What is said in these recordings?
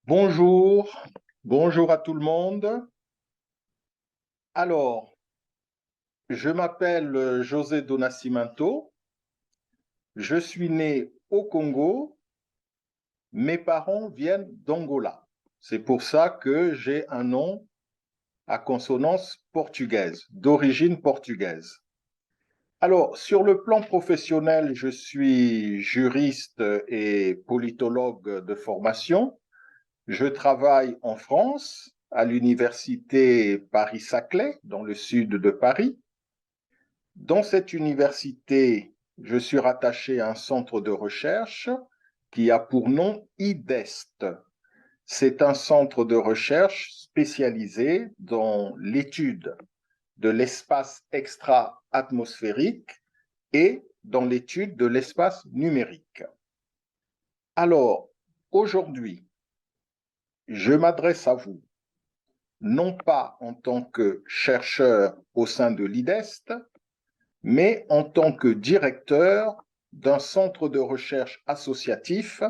Bonjour, bonjour à tout le monde. Alors, je m'appelle José do Nascimento. Je suis né au Congo. Mes parents viennent d'Angola. C'est pour ça que j'ai un nom à consonance portugaise, d'origine portugaise. Alors, sur le plan professionnel, je suis juriste et politologue de formation. Je travaille en France, à l'université Paris-Saclay, dans le sud de Paris. Dans cette université, je suis rattaché à un centre de recherche qui a pour nom IDEST. C'est un centre de recherche spécialisé dans l'étude de l'espace extra-atmosphérique et dans l'étude de l'espace numérique. Alors, aujourd'hui, je m'adresse à vous non pas en tant que chercheur au sein de l'IDEST, mais en tant que directeur d'un centre de recherche associatif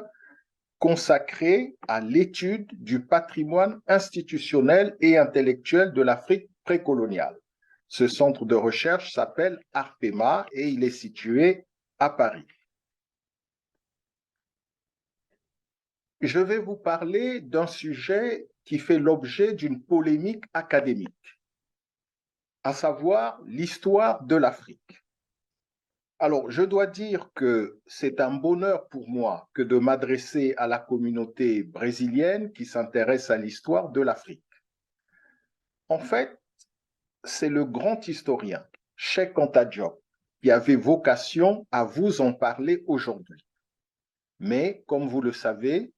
consacré à l'étude du patrimoine institutionnel et intellectuel de l'Afrique précoloniale. Ce centre de recherche s'appelle ARPEMA et il est situé à Paris. Je vais vous parler d'un sujet qui fait l'objet d'une polémique académique, à savoir l'histoire de l'Afrique. Alors, je dois dire que c'est un bonheur pour moi que de m'adresser à la communauté brésilienne qui s'intéresse à l'histoire de l'Afrique. En fait, c'est le grand historien, Cheikh Anta Diop, qui avait vocation à vous en parler aujourd'hui. Mais, comme vous le savez,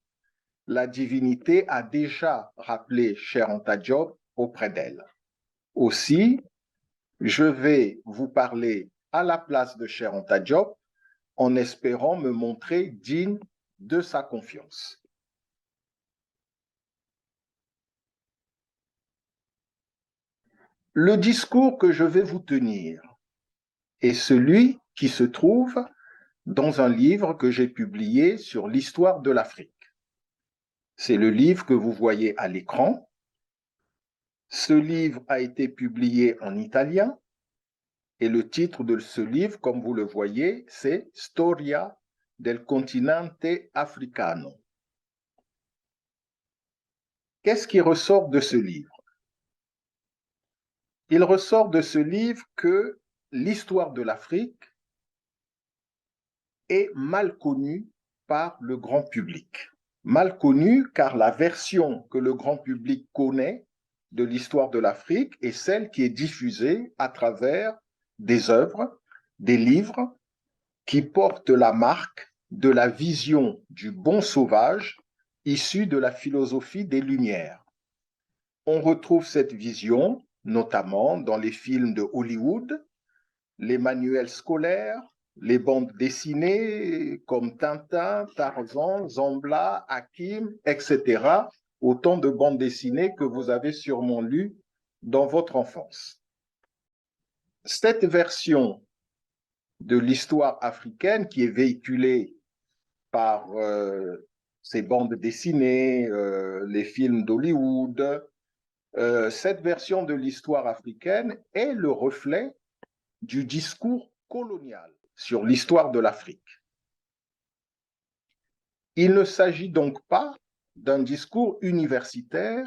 la divinité a déjà rappelé Cheikh Anta Diop auprès d'elle. Aussi, je vais vous parler à la place de Cheikh Anta Diop en espérant me montrer digne de sa confiance. Le discours que je vais vous tenir est celui qui se trouve dans un livre que j'ai publié sur l'histoire de l'Afrique. C'est le livre que vous voyez à l'écran. Ce livre a été publié en italien et le titre de ce livre, comme vous le voyez, c'est Storia del continente africano. Qu'est-ce qui ressort de ce livre? Il ressort de ce livre que l'histoire de l'Afrique est mal connue par le grand public. Mal connue car la version que le grand public connaît de l'histoire de l'Afrique est celle qui est diffusée à travers des œuvres, des livres qui portent la marque de la vision du bon sauvage issue de la philosophie des Lumières. On retrouve cette vision notamment dans les films de Hollywood, les manuels scolaires, les bandes dessinées comme Tintin, Tarzan, Zambla, Hakim, etc. Autant de bandes dessinées que vous avez sûrement lues dans votre enfance. Cette version de l'histoire africaine qui est véhiculée par ces bandes dessinées, les films d'Hollywood, cette version de l'histoire africaine est le reflet du discours colonial sur l'histoire de l'Afrique. Il ne s'agit donc pas d'un discours universitaire,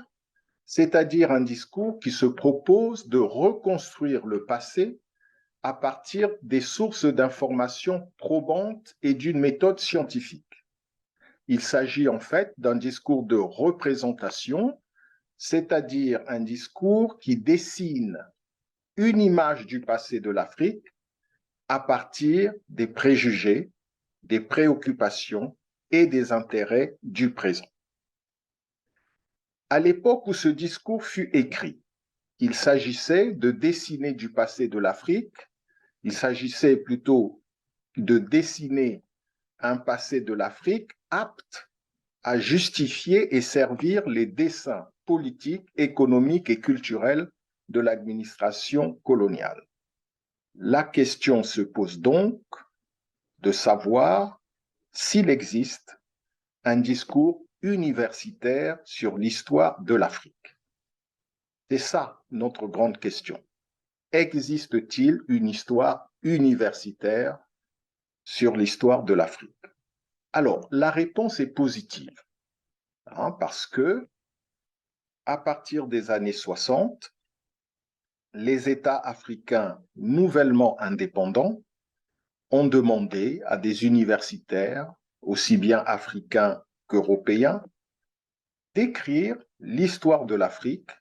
c'est-à-dire un discours qui se propose de reconstruire le passé à partir des sources d'informations probantes et d'une méthode scientifique. Il s'agit en fait d'un discours de représentation, c'est-à-dire un discours qui dessine une image du passé de l'Afrique à partir des préjugés, des préoccupations et des intérêts du présent. À l'époque où ce discours fut écrit, il s'agissait de dessiner du passé de l'Afrique, il s'agissait plutôt de dessiner un passé de l'Afrique apte à justifier et servir les desseins politiques, économiques et culturels de l'administration coloniale. La question se pose donc de savoir s'il existe un discours universitaire sur l'histoire de l'Afrique? C'est ça notre grande question. Existe-t-il une histoire universitaire sur l'histoire de l'Afrique? Alors, la réponse est positive, parce que à partir des années 60, les États africains nouvellement indépendants ont demandé à des universitaires, aussi bien africains qu'européens, d'écrire l'histoire de l'Afrique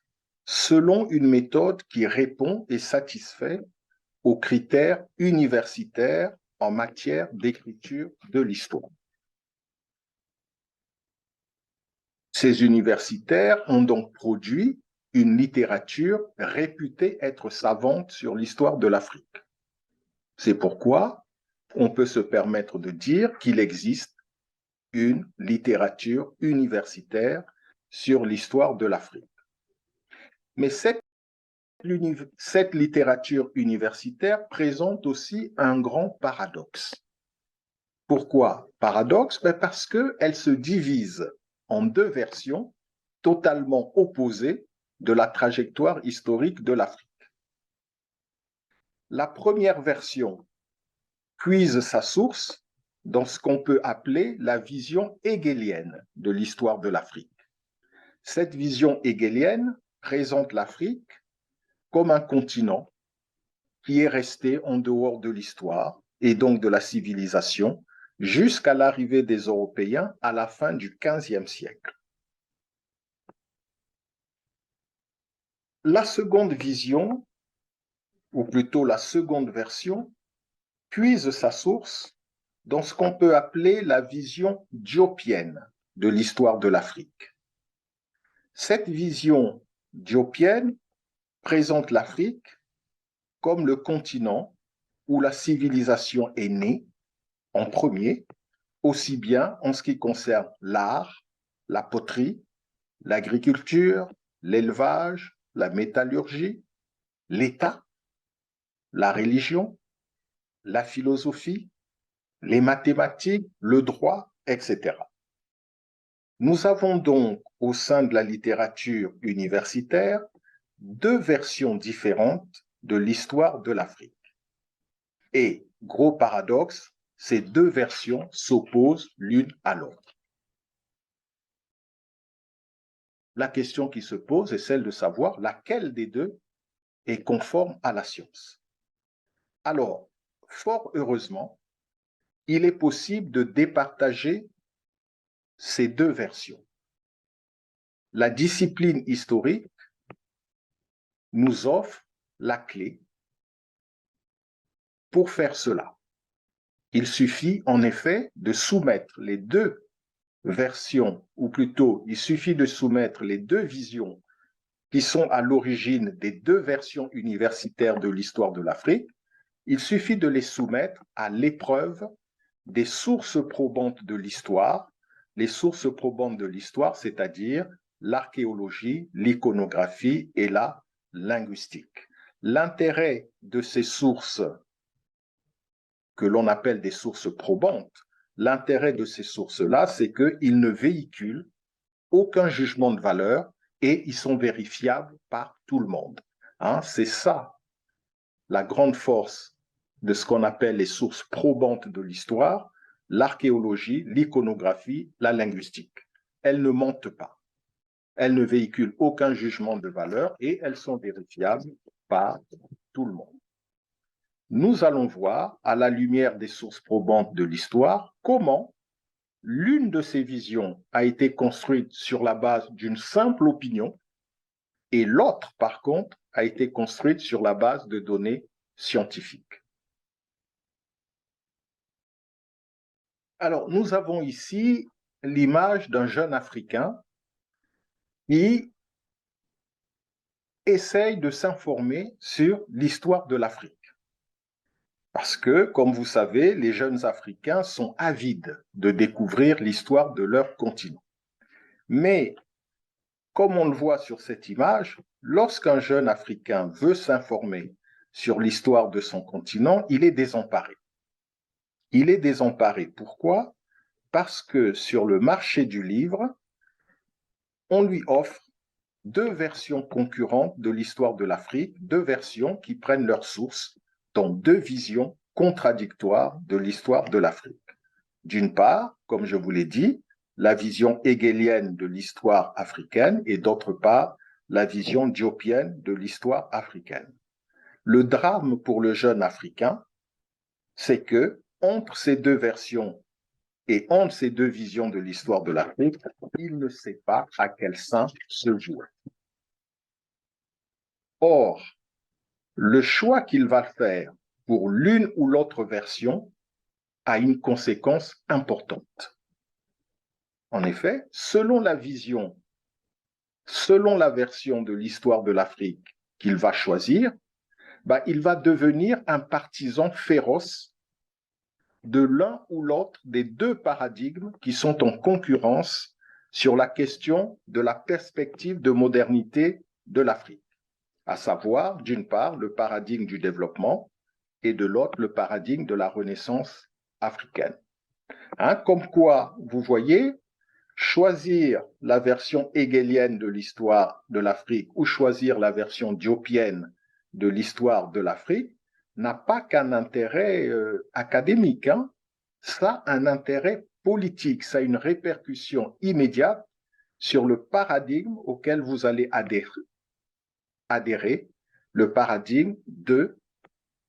selon une méthode qui répond et satisfait aux critères universitaires en matière d'écriture de l'histoire. Ces universitaires ont donc produit une littérature réputée être savante sur l'histoire de l'Afrique. C'est pourquoi on peut se permettre de dire qu'il existe une littérature universitaire sur l'histoire de l'Afrique. Mais cette littérature universitaire présente aussi un grand paradoxe. Pourquoi paradoxe? Parce qu'elle se divise en deux versions totalement opposées de la trajectoire historique de l'Afrique. La première version puise sa source dans ce qu'on peut appeler la vision hegelienne de l'histoire de l'Afrique. Cette vision hegelienne présente l'Afrique comme un continent qui est resté en dehors de l'histoire et donc de la civilisation jusqu'à l'arrivée des Européens à la fin du XVe siècle. La seconde vision, ou plutôt la seconde version, puise sa source dans ce qu'on peut appeler la vision diopienne de l'histoire de l'Afrique. Cette vision diopienne présente l'Afrique comme le continent où la civilisation est née en premier, aussi bien en ce qui concerne l'art, la poterie, l'agriculture, l'élevage, la métallurgie, l'État, la religion, la philosophie, les mathématiques, le droit, etc. Nous avons donc au sein de la littérature universitaire deux versions différentes de l'histoire de l'Afrique. Et, gros paradoxe, ces deux versions s'opposent l'une à l'autre. La question qui se pose est celle de savoir laquelle des deux est conforme à la science. Alors, fort heureusement, il est possible de départager ces deux versions. La discipline historique nous offre la clé pour faire cela. Il suffit en effet de soumettre les deux versions, ou plutôt il suffit de soumettre les deux visions qui sont à l'origine des deux versions universitaires de l'histoire de l'Afrique. Il suffit de les soumettre à l'épreuve des sources probantes de l'histoire, les sources probantes de l'histoire, c'est-à-dire l'archéologie, l'iconographie et la linguistique. L'intérêt de ces sources que l'on appelle des sources probantes, l'intérêt de ces sources-là, c'est qu'ils ne véhiculent aucun jugement de valeur et ils sont vérifiables par tout le monde. C'est ça la grande force de ce qu'on appelle les sources probantes de l'histoire, l'archéologie, l'iconographie, la linguistique. Elles ne mentent pas. Elles ne véhiculent aucun jugement de valeur et elles sont vérifiables par tout le monde. Nous allons voir, à la lumière des sources probantes de l'histoire, comment l'une de ces visions a été construite sur la base d'une simple opinion et l'autre, par contre, a été construite sur la base de données scientifiques. Alors, nous avons ici l'image d'un jeune Africain qui essaye de s'informer sur l'histoire de l'Afrique. Parce que, comme vous savez, les jeunes Africains sont avides de découvrir l'histoire de leur continent. Mais, comme on le voit sur cette image, lorsqu'un jeune Africain veut s'informer sur l'histoire de son continent, il est désemparé. Il est désemparé. Pourquoi? Parce que sur le marché du livre, on lui offre deux versions concurrentes de l'histoire de l'Afrique, deux versions qui prennent leur source dans deux visions contradictoires de l'histoire de l'Afrique. D'une part, comme je vous l'ai dit, la vision hegelienne de l'histoire africaine et d'autre part, la vision diopienne de l'histoire africaine. Le drame pour le jeune Africain, c'est que entre ces deux versions et entre ces deux visions de l'histoire de l'Afrique, il ne sait pas à quel sein se jouer. Or, le choix qu'il va faire pour l'une ou l'autre version a une conséquence importante. En effet, selon la version de l'histoire de l'Afrique qu'il va choisir, il va devenir un partisan féroce de l'un ou l'autre des deux paradigmes qui sont en concurrence sur la question de la perspective de modernité de l'Afrique, à savoir, d'une part, le paradigme du développement et de l'autre, le paradigme de la Renaissance africaine. Comme quoi, vous voyez, choisir la version hegelienne de l'histoire de l'Afrique ou choisir la version diopienne de l'histoire de l'Afrique n'a pas qu'un intérêt académique, ça a un intérêt politique, ça a une répercussion immédiate sur le paradigme auquel vous allez adhérer, le paradigme de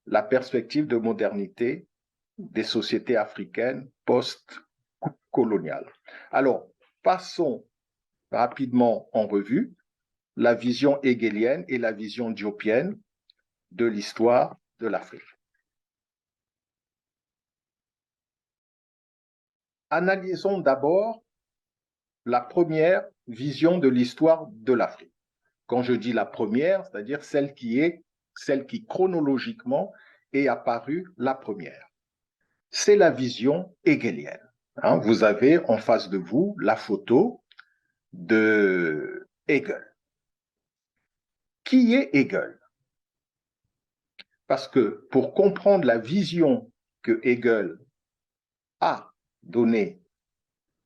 la perspective de modernité des sociétés africaines post-coloniales. Alors, passons rapidement en revue la vision hegelienne et la vision diopienne de l'histoire de l'Afrique. Analysons d'abord la première vision de l'histoire de l'Afrique. Quand je dis la première, c'est-à-dire celle qui chronologiquement est apparue la première. C'est la vision hegelienne. Vous avez en face de vous la photo de Hegel. Qui est Hegel? Parce que pour comprendre la vision que Hegel a donnée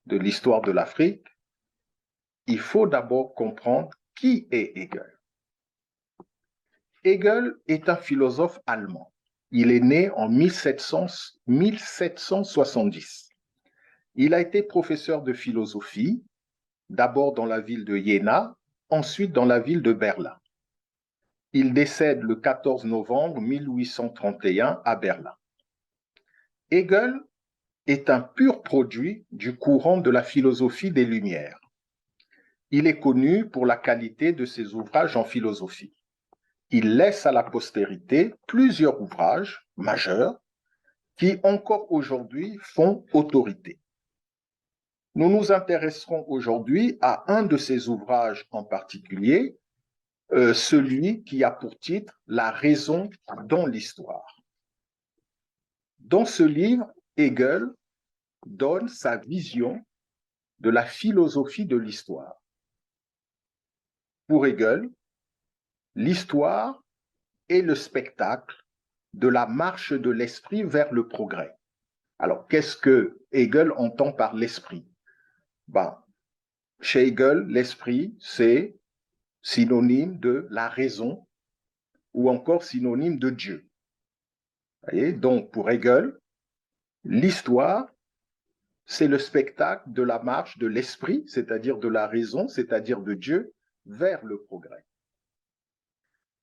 de l'histoire de l'Afrique, il faut d'abord comprendre qui est Hegel. Hegel est un philosophe allemand. Il est né en 1770. Il a été professeur de philosophie, d'abord dans la ville de Jena, ensuite dans la ville de Berlin. Il décède le 14 novembre 1831 à Berlin. Hegel est un pur produit du courant de la philosophie des Lumières. Il est connu pour la qualité de ses ouvrages en philosophie. Il laisse à la postérité plusieurs ouvrages majeurs qui encore aujourd'hui font autorité. Nous nous intéresserons aujourd'hui à un de ces ouvrages en particulier, celui qui a pour titre « La raison dans l'histoire ». Dans ce livre, Hegel donne sa vision de la philosophie de l'histoire. Pour Hegel, l'histoire est le spectacle de la marche de l'esprit vers le progrès. Alors, qu'est-ce que Hegel entend par l'esprit? Chez Hegel, l'esprit, c'est synonyme de la raison ou encore synonyme de Dieu. Voyez? Donc, pour Hegel, l'histoire, c'est le spectacle de la marche de l'esprit, c'est-à-dire de la raison, c'est-à-dire de Dieu, vers le progrès.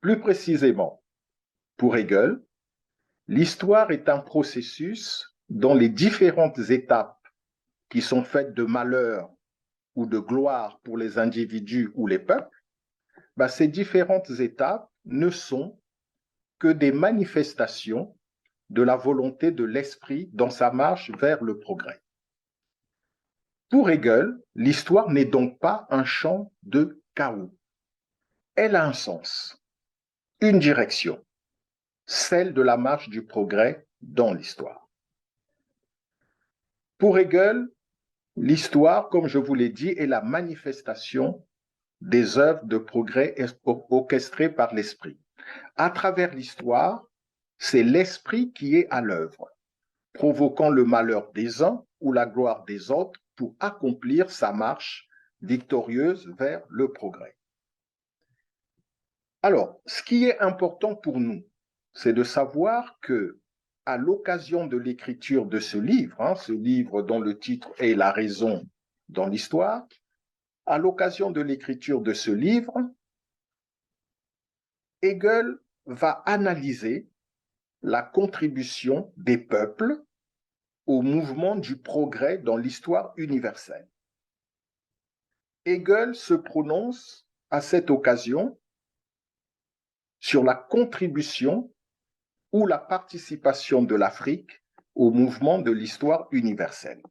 Plus précisément, pour Hegel, l'histoire est un processus dont les différentes étapes qui sont faites de malheur ou de gloire pour les individus ou les peuples, ces différentes étapes ne sont que des manifestations de la volonté de l'esprit dans sa marche vers le progrès. Pour Hegel, l'histoire n'est donc pas un champ de chaos. Elle a un sens, une direction, celle de la marche du progrès dans l'histoire. Pour Hegel, l'histoire, comme je vous l'ai dit, est la manifestation des œuvres de progrès orchestrées par l'esprit. À travers l'histoire, c'est l'esprit qui est à l'œuvre, provoquant le malheur des uns ou la gloire des autres pour accomplir sa marche victorieuse vers le progrès. Alors, ce qui est important pour nous, c'est de savoir que, à l'occasion de l'écriture de ce livre dont le titre est La raison dans l'histoire, à l'occasion de l'écriture de ce livre, Hegel va analyser la contribution des peuples au mouvement du progrès dans l'histoire universelle. Hegel se prononce à cette occasion sur la contribution ou la participation de l'Afrique au mouvement de l'histoire universelle.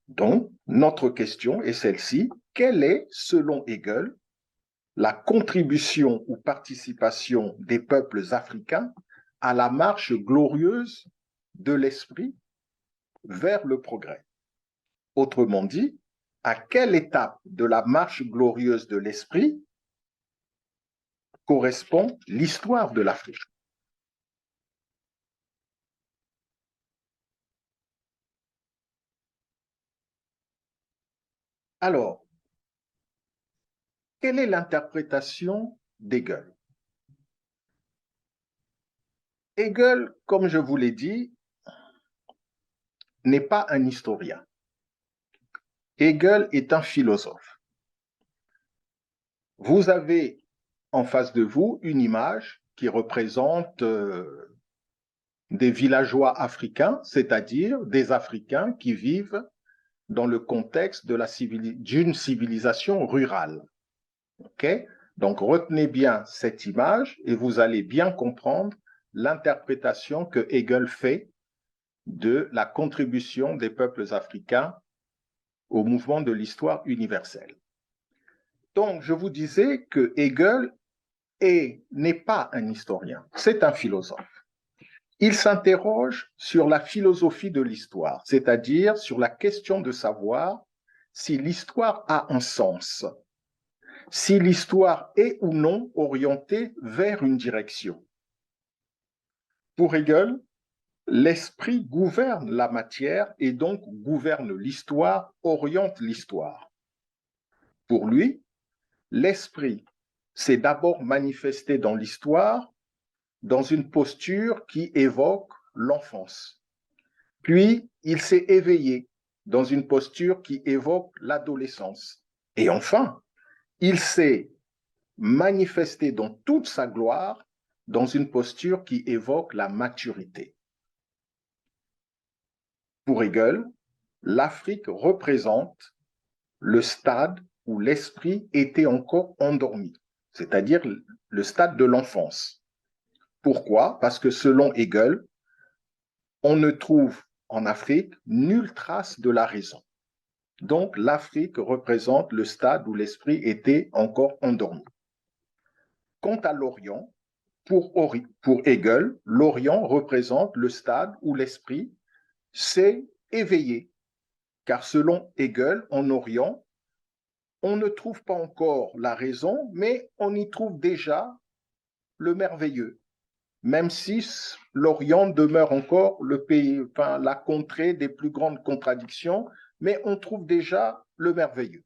Donc, notre question est celle-ci. Quelle est, selon Hegel, la contribution ou participation des peuples africains à la marche glorieuse de l'esprit vers le progrès? Autrement dit, à quelle étape de la marche glorieuse de l'esprit correspond l'histoire de l'Afrique? Alors, quelle est l'interprétation d'Hegel? Hegel, comme je vous l'ai dit, n'est pas un historien. Hegel est un philosophe. Vous avez en face de vous une image qui représente des villageois africains, c'est-à-dire des Africains qui vivent dans le contexte d'une civilisation rurale. Okay? Donc, retenez bien cette image et vous allez bien comprendre l'interprétation que Hegel fait de la contribution des peuples africains au mouvement de l'histoire universelle. Donc, je vous disais que Hegel n'est pas un historien, c'est un philosophe. Il s'interroge sur la philosophie de l'histoire, c'est-à-dire sur la question de savoir si l'histoire a un sens, si l'histoire est ou non orientée vers une direction. Pour Hegel, l'esprit gouverne la matière et donc gouverne l'histoire, oriente l'histoire. Pour lui, l'esprit s'est d'abord manifesté dans l'histoire dans une posture qui évoque l'enfance. Puis, il s'est éveillé dans une posture qui évoque l'adolescence. Et enfin, il s'est manifesté dans toute sa gloire dans une posture qui évoque la maturité. Pour Hegel, l'Afrique représente le stade où l'esprit était encore endormi, c'est-à-dire le stade de l'enfance. Pourquoi? Parce que selon Hegel, on ne trouve en Afrique nulle trace de la raison. Donc l'Afrique représente le stade où l'esprit était encore endormi. Quant à l'Orient, pour Hegel, l'Orient représente le stade où l'esprit s'est éveillé, car selon Hegel, en Orient, on ne trouve pas encore la raison, mais on y trouve déjà le merveilleux, même si l'Orient demeure encore le pays, enfin, la contrée des plus grandes contradictions, mais on trouve déjà le merveilleux.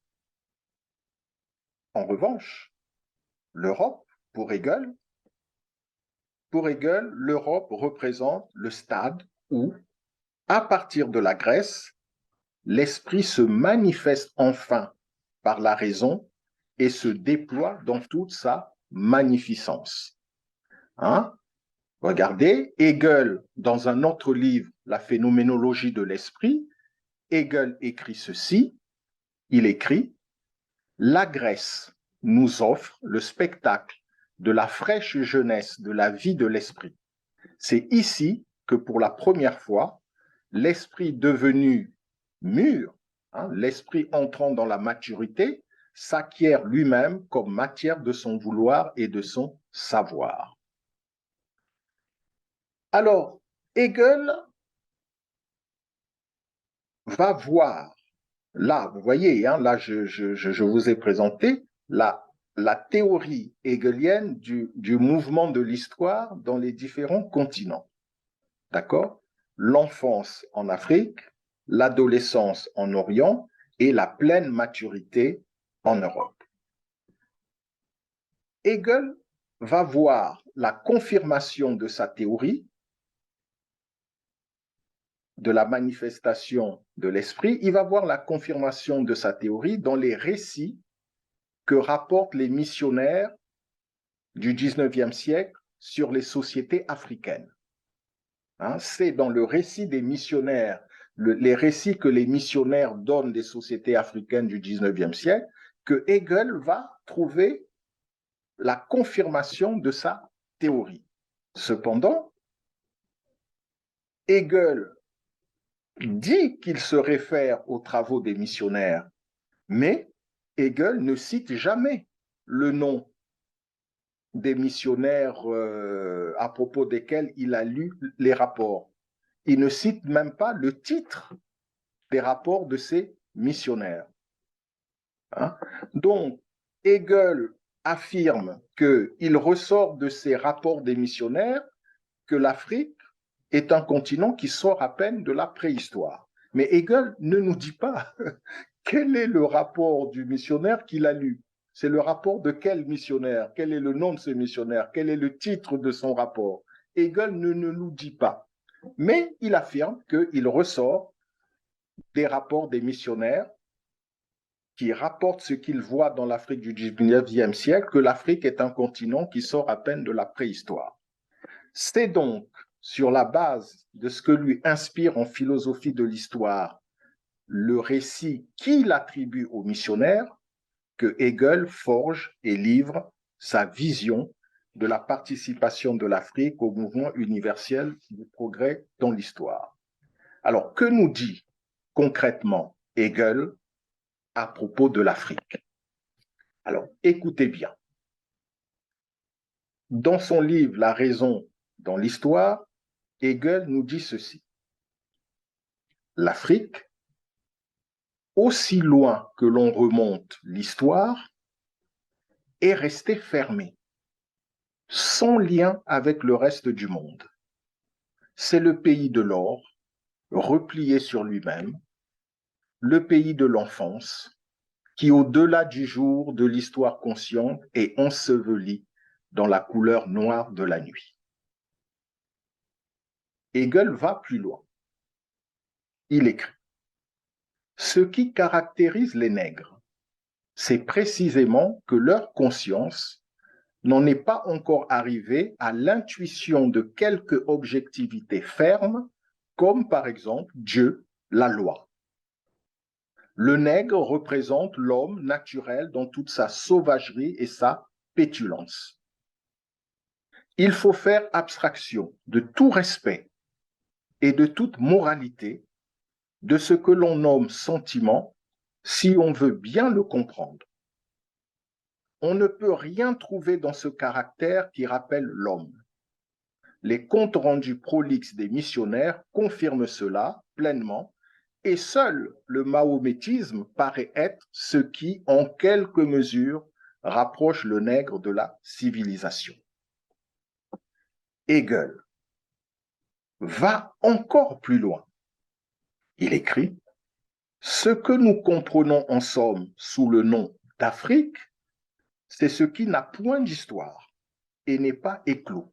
En revanche, l'Europe, pour Hegel, l'Europe représente le stade où, à partir de la Grèce, l'esprit se manifeste enfin par la raison et se déploie dans toute sa magnificence. Hein? Regardez, Hegel, dans un autre livre, La phénoménologie de l'esprit, Hegel écrit ceci, il écrit « La Grèce nous offre le spectacle de la fraîche jeunesse de la vie de l'esprit. C'est ici que pour la première fois, l'esprit devenu mûr, l'esprit entrant dans la maturité, s'acquiert lui-même comme matière de son vouloir et de son savoir. » Alors, Hegel va voir, là, vous voyez, là, je vous ai présenté la théorie hegelienne du mouvement de l'histoire dans les différents continents. D'accord? L'enfance en Afrique, l'adolescence en Orient et la pleine maturité en Europe. Hegel va voir la confirmation de sa théorie de la manifestation de l'esprit, il va voir la confirmation de sa théorie dans les récits que rapportent les missionnaires du 19e siècle sur les sociétés africaines. C'est dans le récit des missionnaires, les récits que les missionnaires donnent des sociétés africaines du 19e siècle, que Hegel va trouver la confirmation de sa théorie. Cependant, Hegel dit qu'il se réfère aux travaux des missionnaires, mais Hegel ne cite jamais le nom des missionnaires à propos desquels il a lu les rapports. Il ne cite même pas le titre des rapports de ces missionnaires. Donc, Hegel affirme qu'il ressort de ces rapports des missionnaires que l'Afrique est un continent qui sort à peine de la préhistoire. Mais Hegel ne nous dit pas quel est le rapport du missionnaire qu'il a lu. C'est le rapport de quel missionnaire? Quel est le nom de ce missionnaire? Quel est le titre de son rapport? Hegel ne nous dit pas. Mais il affirme qu'il ressort des rapports des missionnaires qui rapportent ce qu'ils voient dans l'Afrique du 19e siècle, que l'Afrique est un continent qui sort à peine de la préhistoire. C'est donc sur la base de ce que lui inspire en philosophie de l'histoire le récit qu'il attribue aux missionnaires que Hegel forge et livre sa vision de la participation de l'Afrique au mouvement universel du progrès dans l'histoire. Alors, que nous dit concrètement Hegel à propos de l'Afrique? Alors, écoutez bien. Dans son livre La raison dans l'histoire, Hegel nous dit ceci. L'Afrique, aussi loin que l'on remonte l'histoire, est restée fermée, sans lien avec le reste du monde. C'est le pays de l'or, replié sur lui-même, le pays de l'enfance, qui, au-delà du jour de l'histoire consciente, est enseveli dans la couleur noire de la nuit. Hegel va plus loin. Il écrit « Ce qui caractérise les nègres, c'est précisément que leur conscience n'en est pas encore arrivée à l'intuition de quelque objectivité ferme, comme par exemple Dieu, la loi. Le nègre représente l'homme naturel dans toute sa sauvagerie et sa pétulance. Il faut faire abstraction de tout respect et de toute moralité de ce que l'on nomme sentiment si on veut bien le comprendre. On ne peut rien trouver dans ce caractère qui rappelle l'homme. Les comptes rendus prolixes des missionnaires confirment cela pleinement, et seul le mahométisme paraît être ce qui, en quelque mesure, rapproche le nègre de la civilisation. Hegel va encore plus loin. Il écrit « Ce que nous comprenons en somme sous le nom d'Afrique, c'est ce qui n'a point d'histoire et n'est pas éclos.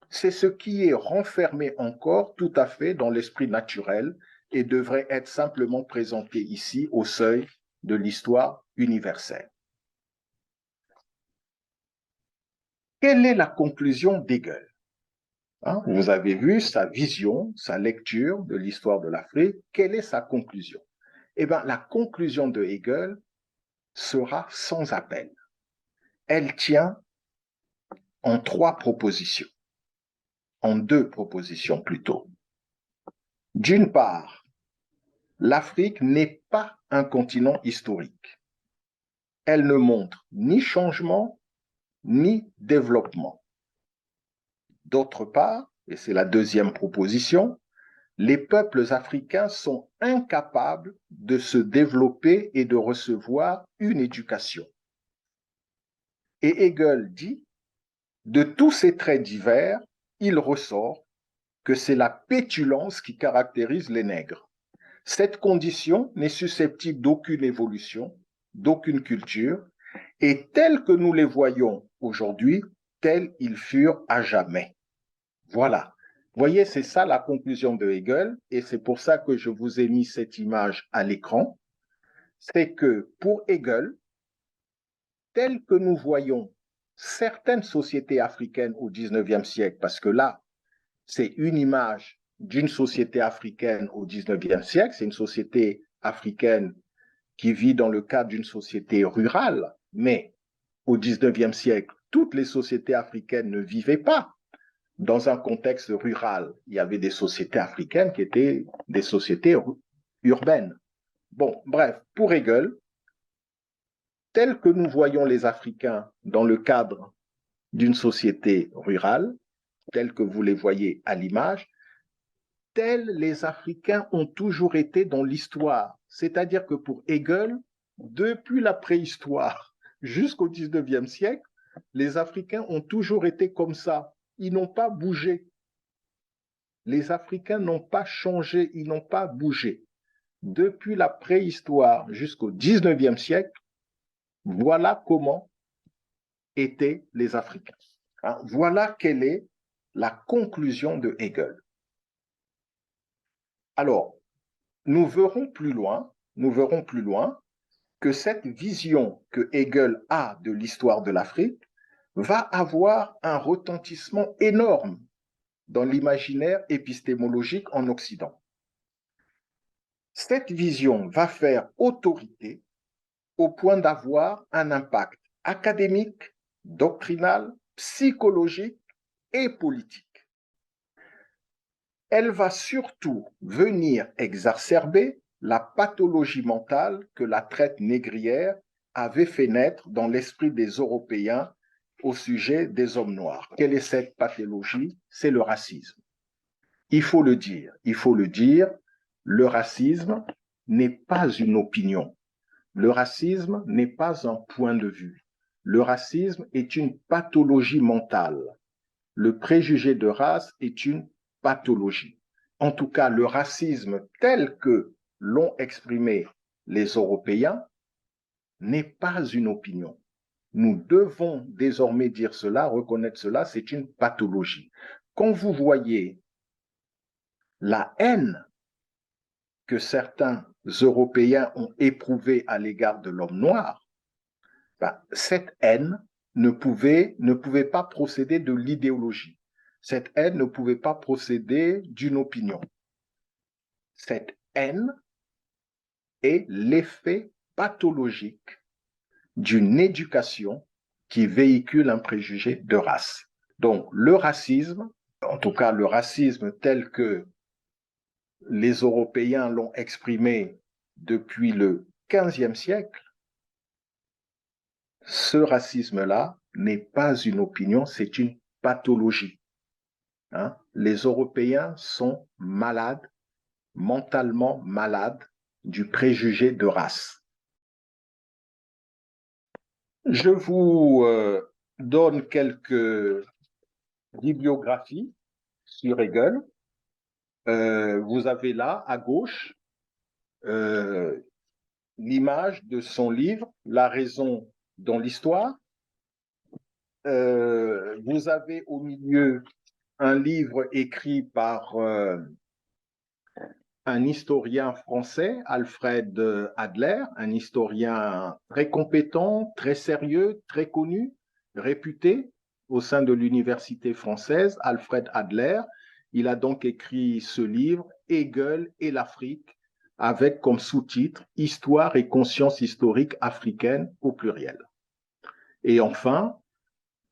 C'est ce qui est renfermé encore tout à fait dans l'esprit naturel et devrait être simplement présenté ici au seuil de l'histoire universelle. » Quelle est la conclusion d'Hegel? Vous avez vu sa vision, sa lecture de l'histoire de l'Afrique. Quelle est sa conclusion? Eh bien, la conclusion de Hegel sera sans appel. Elle tient en trois propositions, en deux propositions plutôt. D'une part, l'Afrique n'est pas un continent historique. Elle ne montre ni changement ni développement. D'autre part, et c'est la deuxième proposition, les peuples africains sont incapables de se développer et de recevoir une éducation. Et Hegel dit, de tous ces traits divers, il ressort que c'est la pétulance qui caractérise les nègres. Cette condition n'est susceptible d'aucune évolution, d'aucune culture, et tels que nous les voyons aujourd'hui, tels ils furent à jamais. Voilà. Vous voyez, c'est ça la conclusion de Hegel, et c'est pour ça que je vous ai mis cette image à l'écran. C'est que pour Hegel, tel que nous voyons certaines sociétés africaines au XIXe siècle, parce que là, c'est une image d'une société africaine au XIXe siècle, c'est une société africaine qui vit dans le cadre d'une société rurale, mais au XIXe siècle, toutes les sociétés africaines ne vivaient pas dans un contexte rural. Il y avait des sociétés africaines qui étaient des sociétés urbaines. Bon, bref, pour Hegel, tels que nous voyons les Africains dans le cadre d'une société rurale, tels que vous les voyez à l'image, tels les Africains ont toujours été dans l'histoire. C'est-à-dire que pour Hegel, depuis la préhistoire jusqu'au XIXe siècle, les Africains ont toujours été comme ça. Ils n'ont pas bougé. Les Africains n'ont pas changé, ils n'ont pas bougé. Depuis la préhistoire jusqu'au XIXe siècle, voilà comment étaient les Africains. Hein, voilà quelle est la conclusion de Hegel. Alors, nous verrons plus loin que cette vision que Hegel a de l'histoire de l'Afrique va avoir un retentissement énorme dans l'imaginaire épistémologique en Occident. Cette vision va faire autorité au point d'avoir un impact académique, doctrinal, psychologique et politique. Elle va surtout venir exacerber la pathologie mentale que la traite négrière avait fait naître dans l'esprit des Européens au sujet des hommes noirs. Quelle est cette pathologie? C'est le racisme. Il faut le dire, le racisme n'est pas une opinion. Le racisme n'est pas un point de vue. Le racisme est une pathologie mentale. Le préjugé de race est une pathologie. En tout cas, le racisme tel que l'ont exprimé les Européens n'est pas une opinion. Nous devons désormais dire cela, reconnaître cela, c'est une pathologie. Quand vous voyez la haine que certains Européens ont éprouvée à l'égard de l'homme noir, cette haine ne pouvait pas procéder de l'idéologie. Cette haine ne pouvait pas procéder d'une opinion. Cette haine est l'effet pathologique d'une éducation qui véhicule un préjugé de race. Donc, le racisme, en tout cas le racisme tel que les Européens l'ont exprimé depuis le XVe siècle, ce racisme-là n'est pas une opinion, c'est une pathologie. Hein? Les Européens sont malades, mentalement malades, du préjugé de race. Je vous donne quelques bibliographies sur Hegel. Vous avez là, à gauche, l'image de son livre « La raison dans l'histoire ». Vous avez au milieu un livre écrit par un historien français, Alfred Adler, un historien très compétent, très sérieux, très connu, réputé au sein de l'université française, Alfred Adler. Il a donc écrit ce livre, Hegel et l'Afrique, avec comme sous-titre Histoire et conscience historique africaine au pluriel. Et enfin,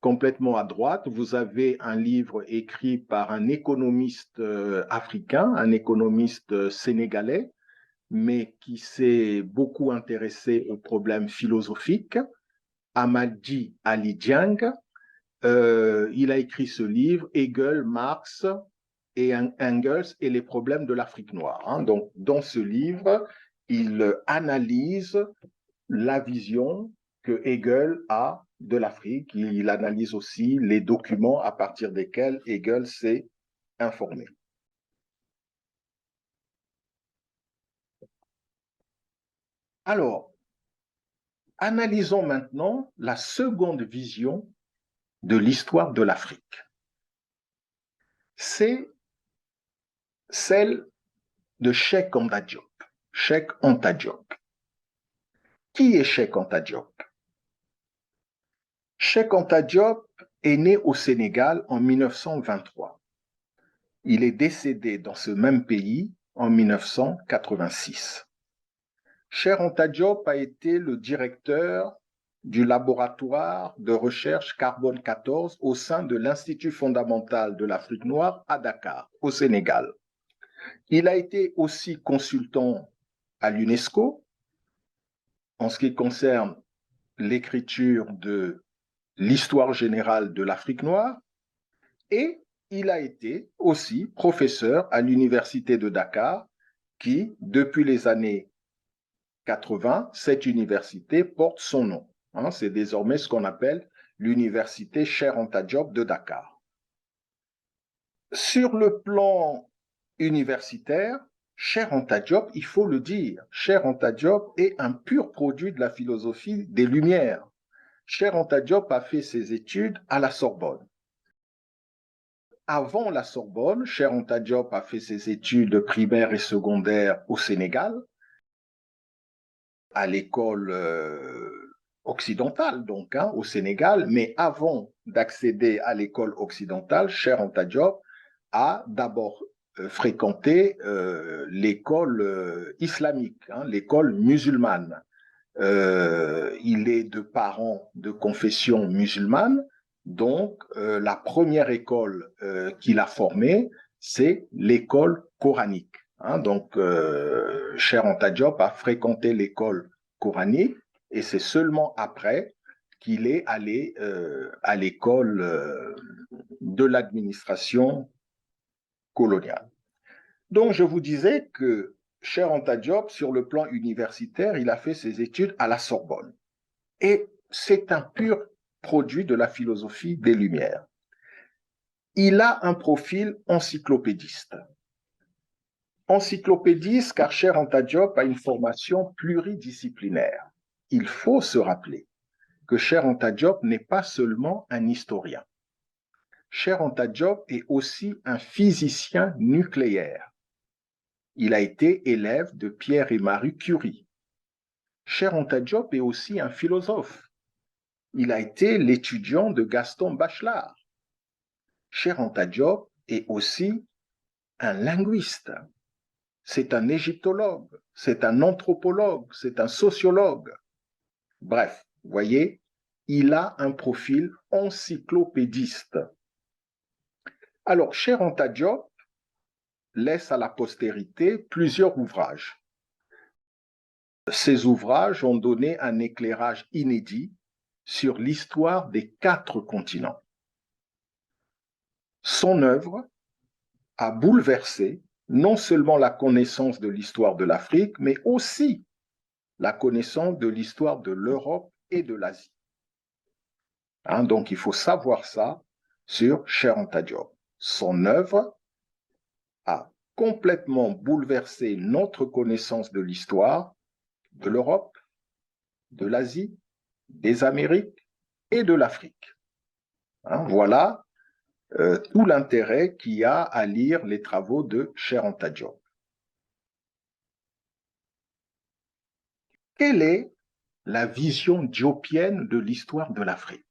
complètement à droite, vous avez un livre écrit par un économiste africain, un économiste sénégalais, mais qui s'est beaucoup intéressé aux problèmes philosophiques, Amadi Ali Dieng. Il a écrit ce livre, Hegel, Marx et Engels et les problèmes de l'Afrique noire. Hein. Donc, dans ce livre, il analyse la vision que Hegel a de l'Afrique. Il analyse aussi les documents à partir desquels Hegel s'est informé. Alors, analysons maintenant la seconde vision de l'histoire de l'Afrique. C'est celle de Cheikh Anta Diop. Cheikh Anta Diop. Qui est Cheikh Anta Diop? Cheikh Anta Diop est né au Sénégal en 1923. Il est décédé dans ce même pays en 1986. Cheikh Anta Diop a été le directeur du laboratoire de recherche Carbone 14 au sein de l'Institut fondamental de l'Afrique noire à Dakar, au Sénégal. Il a été aussi consultant à l'UNESCO en ce qui concerne l'écriture de l'histoire générale de l'Afrique noire et il a été aussi professeur à l'Université de Dakar qui, depuis les années 80, cette université porte son nom. C'est désormais ce qu'on appelle l'Université Cheikh Anta Diop de Dakar. Sur le plan universitaire, Cheikh Anta Diop, il faut le dire, Cheikh Anta Diop est un pur produit de la philosophie des Lumières. Cheikh Anta Diop a fait ses études à la Sorbonne. Avant la Sorbonne, Cheikh Anta Diop a fait ses études primaires et secondaires au Sénégal, à l'école occidentale, donc, au Sénégal. Mais avant d'accéder à l'école occidentale, Cheikh Anta Diop a d'abord fréquenté l'école islamique, l'école musulmane. Il est de parents de confession musulmane, donc la première école qu'il a formée, c'est l'école coranique. Donc, Cheikh Anta Diop a fréquenté l'école coranique et c'est seulement après qu'il est allé à l'école de l'administration coloniale. Donc, je vous disais que Cheikh Anta Diop, sur le plan universitaire, il a fait ses études à la Sorbonne. Et c'est un pur produit de la philosophie des Lumières. Il a un profil encyclopédiste. Encyclopédiste car Cheikh Anta Diop a une formation pluridisciplinaire. Il faut se rappeler que Cheikh Anta Diop n'est pas seulement un historien. Cheikh Anta Diop est aussi un physicien nucléaire. Il a été élève de Pierre et Marie Curie. Cheikh Anta Diop est aussi un philosophe. Il a été l'étudiant de Gaston Bachelard. Cheikh Anta Diop est aussi un linguiste. C'est un égyptologue, c'est un anthropologue, c'est un sociologue. Bref, vous voyez, il a un profil encyclopédiste. Alors, Cheikh Anta Diop laisse à la postérité plusieurs ouvrages. Ces ouvrages ont donné un éclairage inédit sur l'histoire des 4 continents. Son œuvre a bouleversé non seulement la connaissance de l'histoire de l'Afrique, mais aussi la connaissance de l'histoire de l'Europe et de l'Asie. Donc, il faut savoir ça sur Cheikh Anta Diop. Son œuvre a complètement bouleversé notre connaissance de l'histoire de l'Europe, de l'Asie, des Amériques et de l'Afrique. Voilà tout l'intérêt qu'il y a à lire les travaux de Cheikh Anta Diop. Quelle est la vision diopienne de l'histoire de l'Afrique?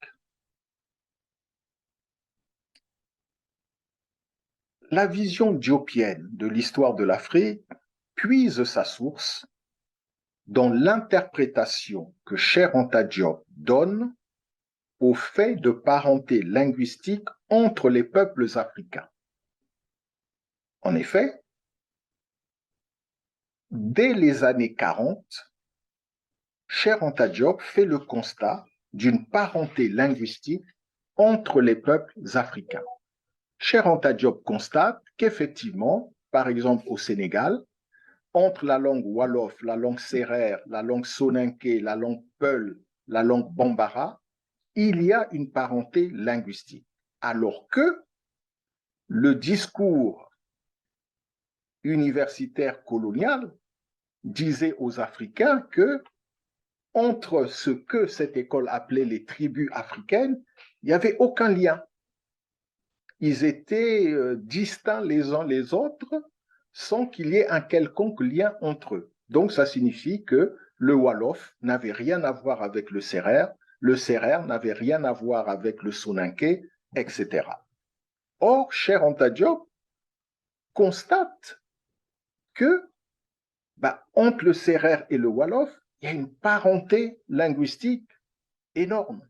La vision diopienne de l'histoire de l'Afrique puise sa source dans l'interprétation que Cheikh Anta Diop donne au fait de parenté linguistique entre les peuples africains. En effet, dès les années 40, Cheikh Anta Diop fait le constat d'une parenté linguistique entre les peuples africains. Cheikh Anta Diop constate qu'effectivement, par exemple au Sénégal, entre la langue Wolof, la langue Sérère, la langue Soninké, la langue Peul, la langue Bambara, il y a une parenté linguistique. Alors que le discours universitaire colonial disait aux Africains que entre ce que cette école appelait les tribus africaines, il n'y avait aucun lien. Ils étaient distincts les uns les autres sans qu'il y ait un quelconque lien entre eux. Donc, ça signifie que le Wolof n'avait rien à voir avec le Serer n'avait rien à voir avec le Soninké, etc. Or, Cheikh Anta Diop constate que entre le Serer et le Wolof, il y a une parenté linguistique énorme.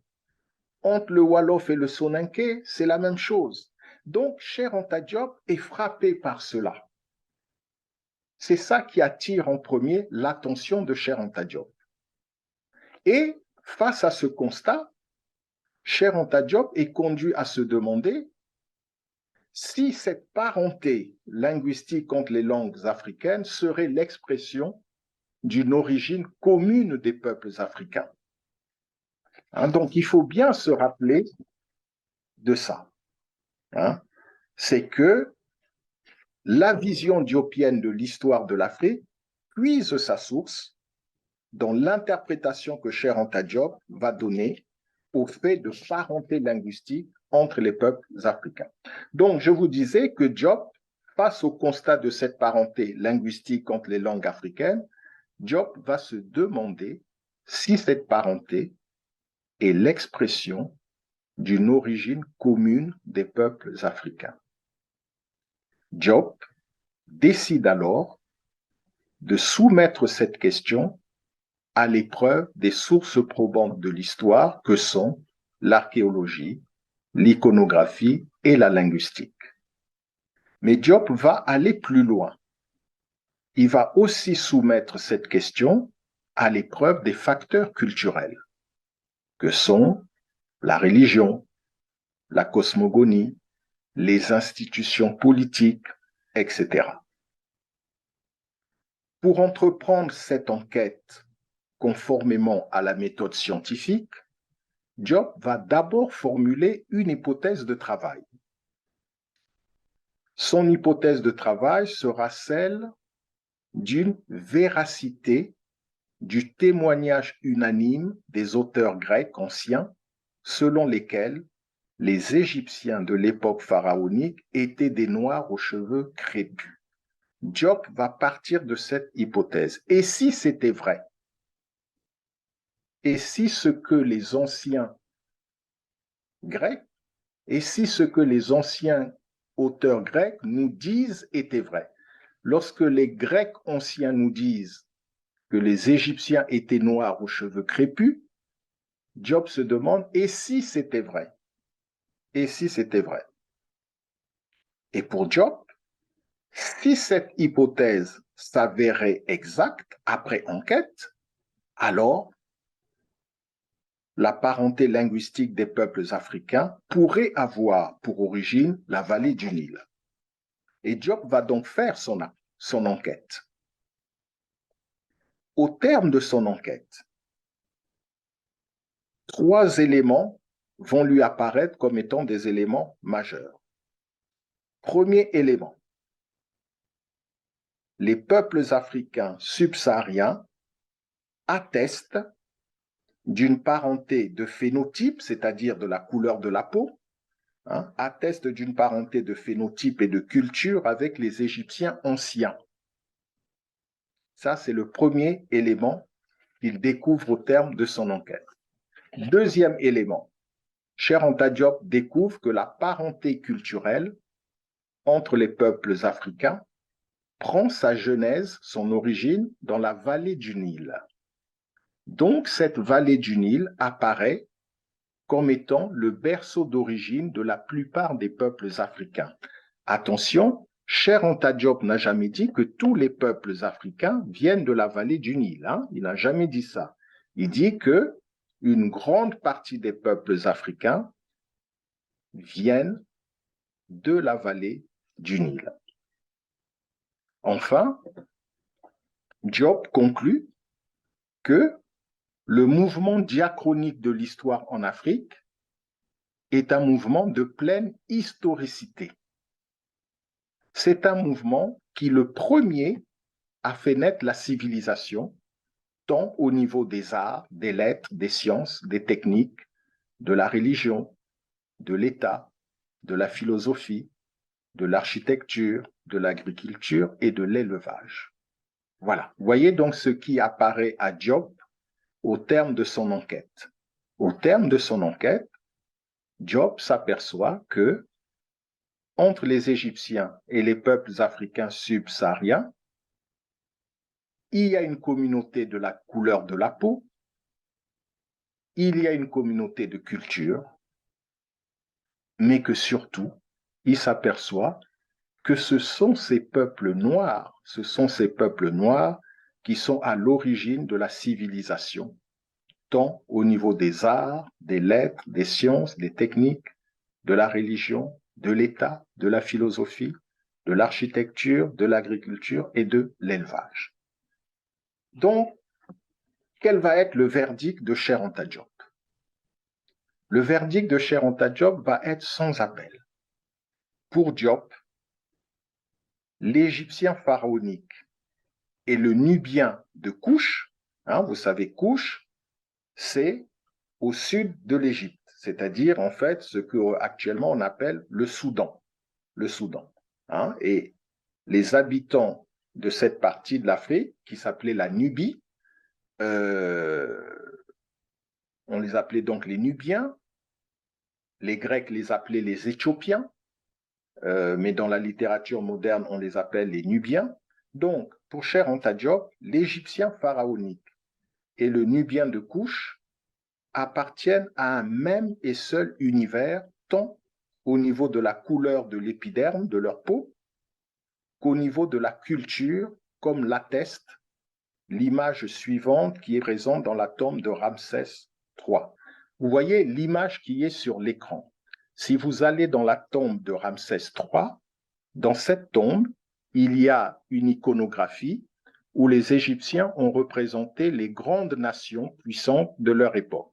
Entre le Wolof et le Soninké, c'est la même chose. Donc, Cheikh Anta Diop est frappé par cela. C'est ça qui attire en premier l'attention de Cheikh Anta Diop. Et face à ce constat, Cheikh Anta Diop est conduit à se demander si cette parenté linguistique entre les langues africaines serait l'expression d'une origine commune des peuples africains. Donc, il faut bien se rappeler de ça. C'est que la vision diopienne de l'histoire de l'Afrique puise sa source dans l'interprétation que Cheikh Anta Diop va donner au fait de parenté linguistique entre les peuples africains. Donc, je vous disais que Diop, face au constat de cette parenté linguistique entre les langues africaines, Diop va se demander si cette parenté est l'expression d'une origine commune des peuples africains. Diop décide alors de soumettre cette question à l'épreuve des sources probantes de l'histoire que sont l'archéologie, l'iconographie et la linguistique. Mais Diop va aller plus loin. Il va aussi soumettre cette question à l'épreuve des facteurs culturels que sont la religion, la cosmogonie, les institutions politiques, etc. Pour entreprendre cette enquête conformément à la méthode scientifique, Diop va d'abord formuler une hypothèse de travail. Son hypothèse de travail sera celle d'une véracité du témoignage unanime des auteurs grecs anciens selon lesquels les Égyptiens de l'époque pharaonique étaient des Noirs aux cheveux crépus. Diop va partir de cette hypothèse. Et si c'était vrai? Et si ce que les anciens grecs, et si ce que les anciens auteurs grecs nous disent était vrai? Lorsque les Grecs anciens nous disent que les Égyptiens étaient noirs aux cheveux crépus, Diop se demande, et si c'était vrai? Et si c'était vrai? Et pour Diop, si cette hypothèse s'avérait exacte après enquête, alors la parenté linguistique des peuples africains pourrait avoir pour origine la vallée du Nil. Et Diop va donc faire son enquête. Au terme de son enquête, 3 éléments vont lui apparaître comme étant des éléments majeurs. Premier élément, les peuples africains subsahariens attestent d'une parenté de phénotype, c'est-à-dire de la couleur de la peau, attestent d'une parenté de phénotype et de culture avec les Égyptiens anciens. Ça, c'est le premier élément qu'il découvre au terme de son enquête. Deuxième élément, Cheikh Anta Diop découvre que la parenté culturelle entre les peuples africains prend sa genèse, son origine, dans la vallée du Nil. Donc, cette vallée du Nil apparaît comme étant le berceau d'origine de la plupart des peuples africains. Attention, Cheikh Anta Diop n'a jamais dit que tous les peuples africains viennent de la vallée du Nil. Il n'a jamais dit ça. Il dit que une grande partie des peuples africains viennent de la vallée du Nil. Enfin, Diop conclut que le mouvement diachronique de l'histoire en Afrique est un mouvement de pleine historicité. C'est un mouvement qui, le premier, a fait naître la civilisation, tant au niveau des arts, des lettres, des sciences, des techniques, de la religion, de l'État, de la philosophie, de l'architecture, de l'agriculture et de l'élevage. Voilà. Vous voyez donc ce qui apparaît à Diop au terme de son enquête. Au terme de son enquête, Diop s'aperçoit que entre les Égyptiens et les peuples africains subsahariens, il y a une communauté de la couleur de la peau, il y a une communauté de culture, mais que surtout, il s'aperçoit que ce sont ces peuples noirs qui sont à l'origine de la civilisation, tant au niveau des arts, des lettres, des sciences, des techniques, de la religion, de l'État, de la philosophie, de l'architecture, de l'agriculture et de l'élevage. Donc, quel va être le verdict de Cheikh Anta Diop? Le verdict de Cheikh Anta Diop va être sans appel. Pour Diop, l'Égyptien pharaonique et le Nubien de Kouch, vous savez, Kouch, c'est au sud de l'Égypte, c'est-à-dire en fait ce qu'actuellement on appelle le Soudan. Le Soudan. Et les habitants de cette partie de l'Afrique, qui s'appelait la Nubie, on les appelait donc les Nubiens, les Grecs les appelaient les Éthiopiens, mais dans la littérature moderne, on les appelle les Nubiens. Donc, pour Cheikh Anta Diop, l'Égyptien pharaonique et le Nubien de Kouch appartiennent à un même et seul univers, tant au niveau de la couleur de l'épiderme de leur peau qu'au niveau de la culture, comme l'atteste l'image suivante qui est présente dans la tombe de Ramsès III. Vous voyez l'image qui est sur l'écran. Si vous allez dans la tombe de Ramsès III, dans cette tombe, il y a une iconographie où les Égyptiens ont représenté les grandes nations puissantes de leur époque.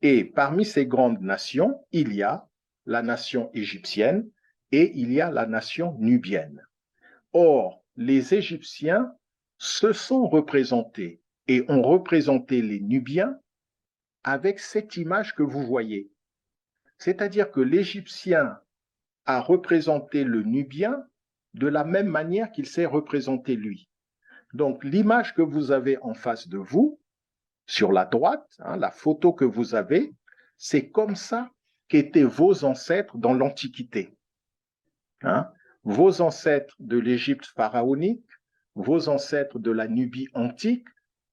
Et parmi ces grandes nations, il y a la nation égyptienne et il y a la nation nubienne. Or, les Égyptiens se sont représentés et ont représenté les Nubiens avec cette image que vous voyez. C'est-à-dire que l'Égyptien a représenté le Nubien de la même manière qu'il s'est représenté lui. Donc, l'image que vous avez en face de vous, sur la droite, la photo que vous avez, c'est comme ça qu'étaient vos ancêtres dans l'Antiquité. Vos ancêtres de l'Égypte pharaonique, vos ancêtres de la Nubie antique,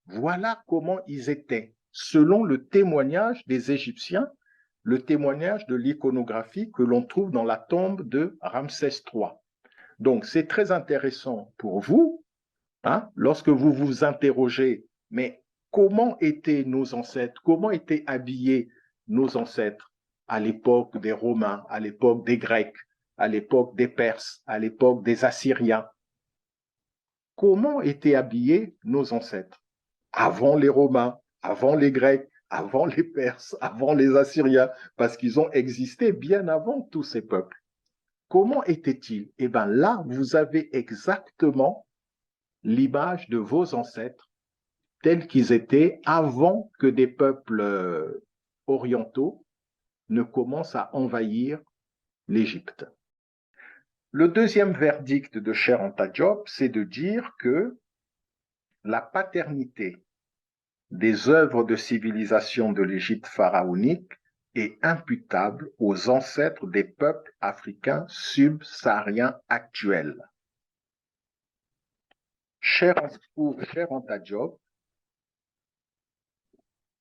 voilà comment ils étaient, selon le témoignage des Égyptiens, le témoignage de l'iconographie que l'on trouve dans la tombe de Ramsès III. Donc, c'est très intéressant pour vous, lorsque vous vous interrogez, mais comment étaient nos ancêtres, comment étaient habillés nos ancêtres à l'époque des Romains, à l'époque des Grecs, à l'époque des Perses, à l'époque des Assyriens? Comment étaient habillés nos ancêtres avant les Romains, avant les Grecs, avant les Perses, avant les Assyriens, parce qu'ils ont existé bien avant tous ces peuples. Comment étaient-ils? Eh bien là, vous avez exactement l'image de vos ancêtres tels qu'ils étaient avant que des peuples orientaux ne commencent à envahir l'Égypte. Le deuxième verdict de Cheikh Anta Diop, c'est de dire que la paternité des œuvres de civilisation de l'Égypte pharaonique est imputable aux ancêtres des peuples africains subsahariens actuels. Cheikh Anta Diop,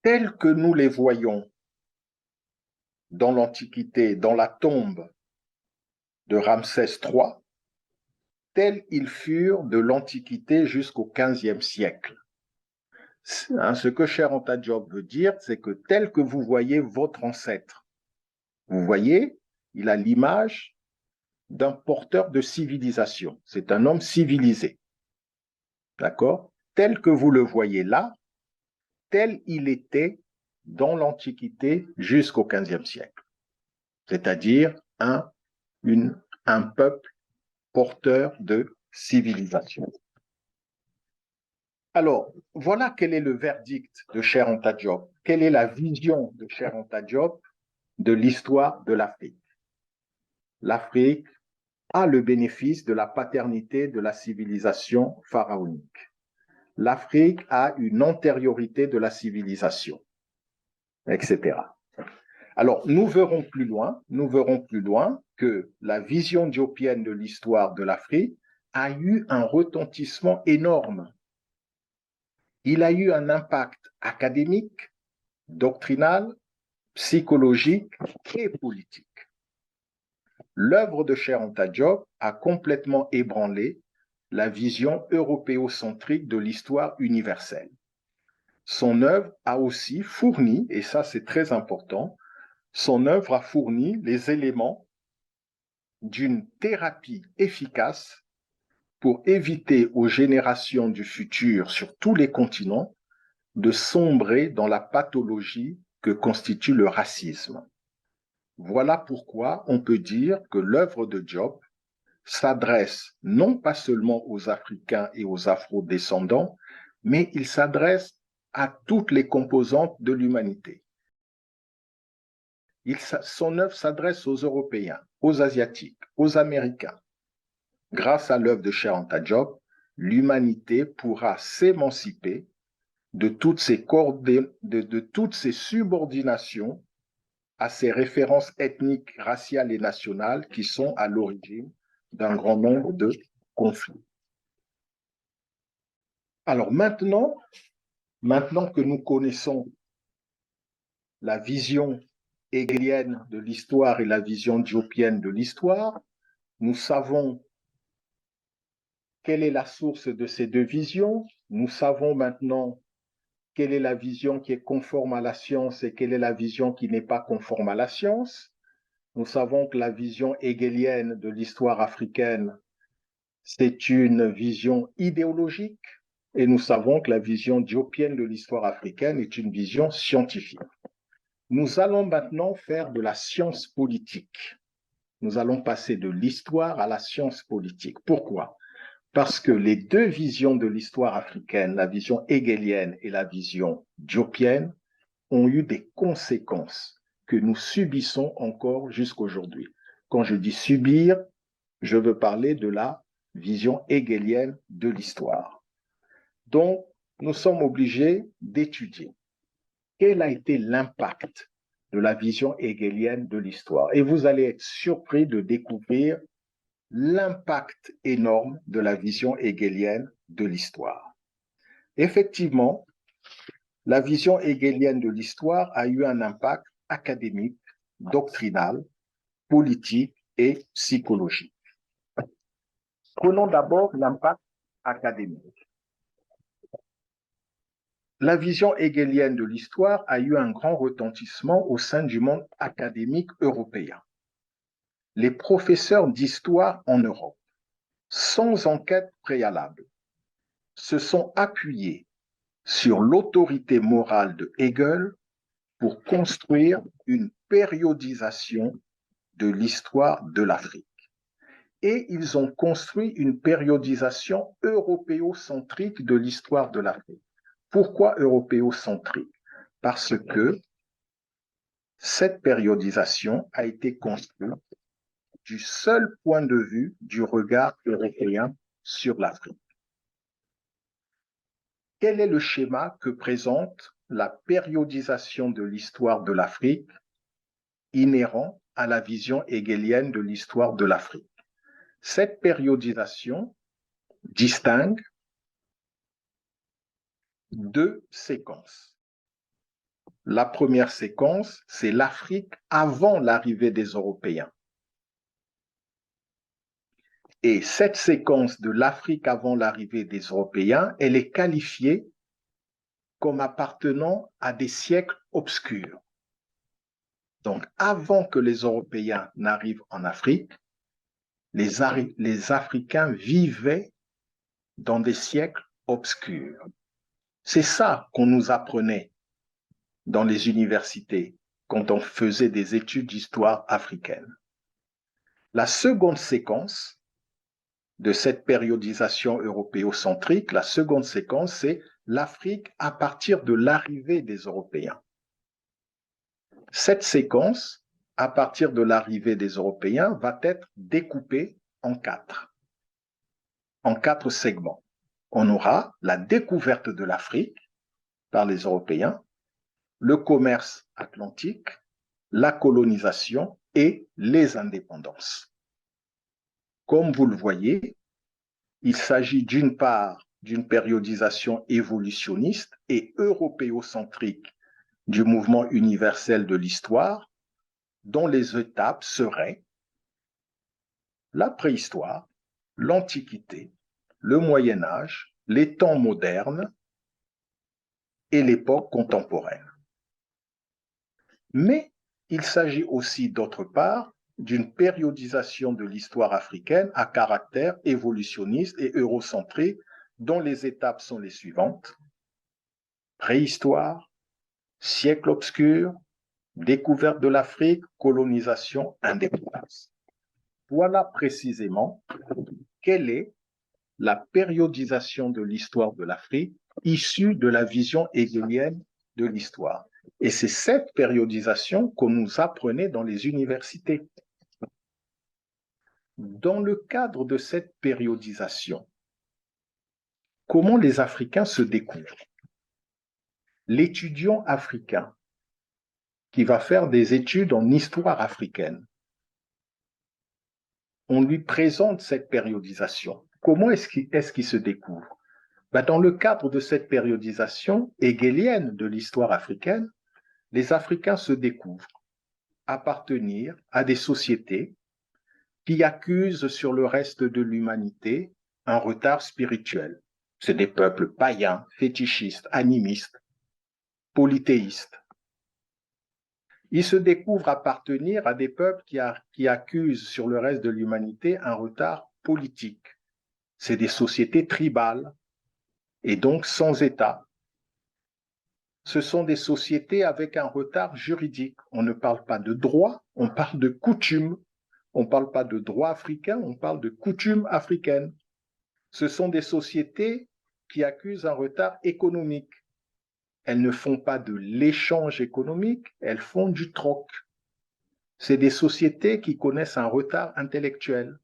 tels que nous les voyons dans l'Antiquité, dans la tombe de Ramsès III, tels ils furent de l'Antiquité jusqu'au XVe siècle. Ce que Cheikh Anta Diop veut dire, c'est que tel que vous voyez votre ancêtre, vous voyez, il a l'image d'un porteur de civilisation. C'est un homme civilisé. D'accord? Tel que vous le voyez là, tel il était dans l'Antiquité jusqu'au XVe siècle. C'est-à-dire un peuple porteur de civilisation. Alors, voilà quel est le verdict de Cheikh Anta Diop. Quelle est la vision de Cheikh Anta Diop de l'histoire de l'Afrique? L'Afrique a le bénéfice de la paternité de la civilisation pharaonique. L'Afrique a une antériorité de la civilisation, etc. Alors, nous verrons plus loin que la vision diopienne de l'histoire de l'Afrique a eu un retentissement énorme. Il a eu un impact académique, doctrinal, psychologique et politique. L'œuvre de Cheikh Anta Diop a complètement ébranlé la vision européocentrique de l'histoire universelle. Son œuvre a aussi fourni, et ça c'est très important, son œuvre a fourni les éléments d'une thérapie efficace pour éviter aux générations du futur sur tous les continents de sombrer dans la pathologie que constitue le racisme. Voilà pourquoi on peut dire que l'œuvre de Diop s'adresse non pas seulement aux Africains et aux Afro-descendants, mais il s'adresse à toutes les composantes de l'humanité. Son œuvre s'adresse aux Européens, aux Asiatiques, aux Américains. Grâce à l'œuvre de Cheikh Anta Diop, l'humanité pourra s'émanciper de toutes ces subordinations à ces références ethniques, raciales et nationales qui sont à l'origine d'un grand nombre de conflits. Alors maintenant que nous connaissons la vision hegelienne de l'histoire et la vision diopienne de l'histoire, nous savons quelle est la source de ces deux visions, nous savons maintenant quelle est la vision qui est conforme à la science et quelle est la vision qui n'est pas conforme à la science. Nous savons que la vision hegelienne de l'histoire africaine, c'est une vision idéologique, et nous savons que la vision diopienne de l'histoire africaine est une vision scientifique. Nous allons maintenant faire de la science politique. Nous allons passer de l'histoire à la science politique. Pourquoi? Parce que les deux visions de l'histoire africaine, la vision hegelienne et la vision diopienne, ont eu des conséquences que nous subissons encore jusqu'aujourd'hui. Quand je dis subir, je veux parler de la vision hegelienne de l'histoire. Donc, nous sommes obligés d'étudier quel a été l'impact de la vision hegelienne de l'histoire. Et vous allez être surpris de découvrir l'impact énorme de la vision hegelienne de l'histoire. Effectivement, la vision hegelienne de l'histoire a eu un impact académique, doctrinal, politique et psychologique. Prenons d'abord l'impact académique. La vision hegelienne de l'histoire a eu un grand retentissement au sein du monde académique européen. Les professeurs d'histoire en Europe, sans enquête préalable, se sont appuyés sur l'autorité morale de Hegel pour construire une périodisation de l'histoire de l'Afrique. Et ils ont construit une périodisation européocentrique de l'histoire de l'Afrique. Pourquoi européocentrique? Parce que cette périodisation a été construite du seul point de vue du regard européen sur l'Afrique. Quel est le schéma que présente la périodisation de l'histoire de l'Afrique inhérent à la vision hegelienne de l'histoire de l'Afrique? Cette périodisation distingue deux séquences. La première séquence, c'est l'Afrique avant l'arrivée des Européens. Et cette séquence de l'Afrique avant l'arrivée des Européens, elle est qualifiée comme appartenant à des siècles obscurs. Donc, avant que les Européens n'arrivent en Afrique, les Africains vivaient dans des siècles obscurs. C'est ça qu'on nous apprenait dans les universités quand on faisait des études d'histoire africaine. La seconde séquence de cette périodisation européocentrique, la seconde séquence, c'est l'Afrique à partir de l'arrivée des Européens. Cette séquence, à partir de l'arrivée des Européens, va être découpée en quatre segments. On aura la découverte de l'Afrique par les Européens, le commerce atlantique, la colonisation et les indépendances. Comme vous le voyez, il s'agit d'une part d'une périodisation évolutionniste et européocentrique du mouvement universel de l'histoire, dont les étapes seraient la préhistoire, l'Antiquité, le Moyen Âge, les temps modernes et l'époque contemporaine. Mais il s'agit aussi, d'autre part, d'une périodisation de l'histoire africaine à caractère évolutionniste et eurocentrique, dont les étapes sont les suivantes: préhistoire, siècle obscur, découverte de l'Afrique, colonisation, indépendance. Voilà précisément quelle est la périodisation de l'histoire de l'Afrique issue de la vision hegelienne de l'histoire. Et c'est cette périodisation qu'on nous apprenait dans les universités. Dans le cadre de cette périodisation, comment les Africains se découvrent? L'étudiant africain qui va faire des études en histoire africaine, on lui présente cette périodisation. Comment est-ce qu'il se découvre? Dans le cadre de cette périodisation hegelienne de l'histoire africaine, les Africains se découvrent appartenir à des sociétés qui accusent sur le reste de l'humanité un retard spirituel. C'est des peuples païens, fétichistes, animistes, polythéistes. Ils se découvrent appartenir à des peuples qui accusent sur le reste de l'humanité un retard politique. C'est des sociétés tribales et donc sans État. Ce sont des sociétés avec un retard juridique. On ne parle pas de droit, on parle de coutumes. On ne parle pas de droit africain, on parle de coutumes africaines. Ce sont des sociétés qui accusent un retard économique. Elles ne font pas de l'échange économique, elles font du troc. C'est des sociétés qui connaissent un retard intellectuel.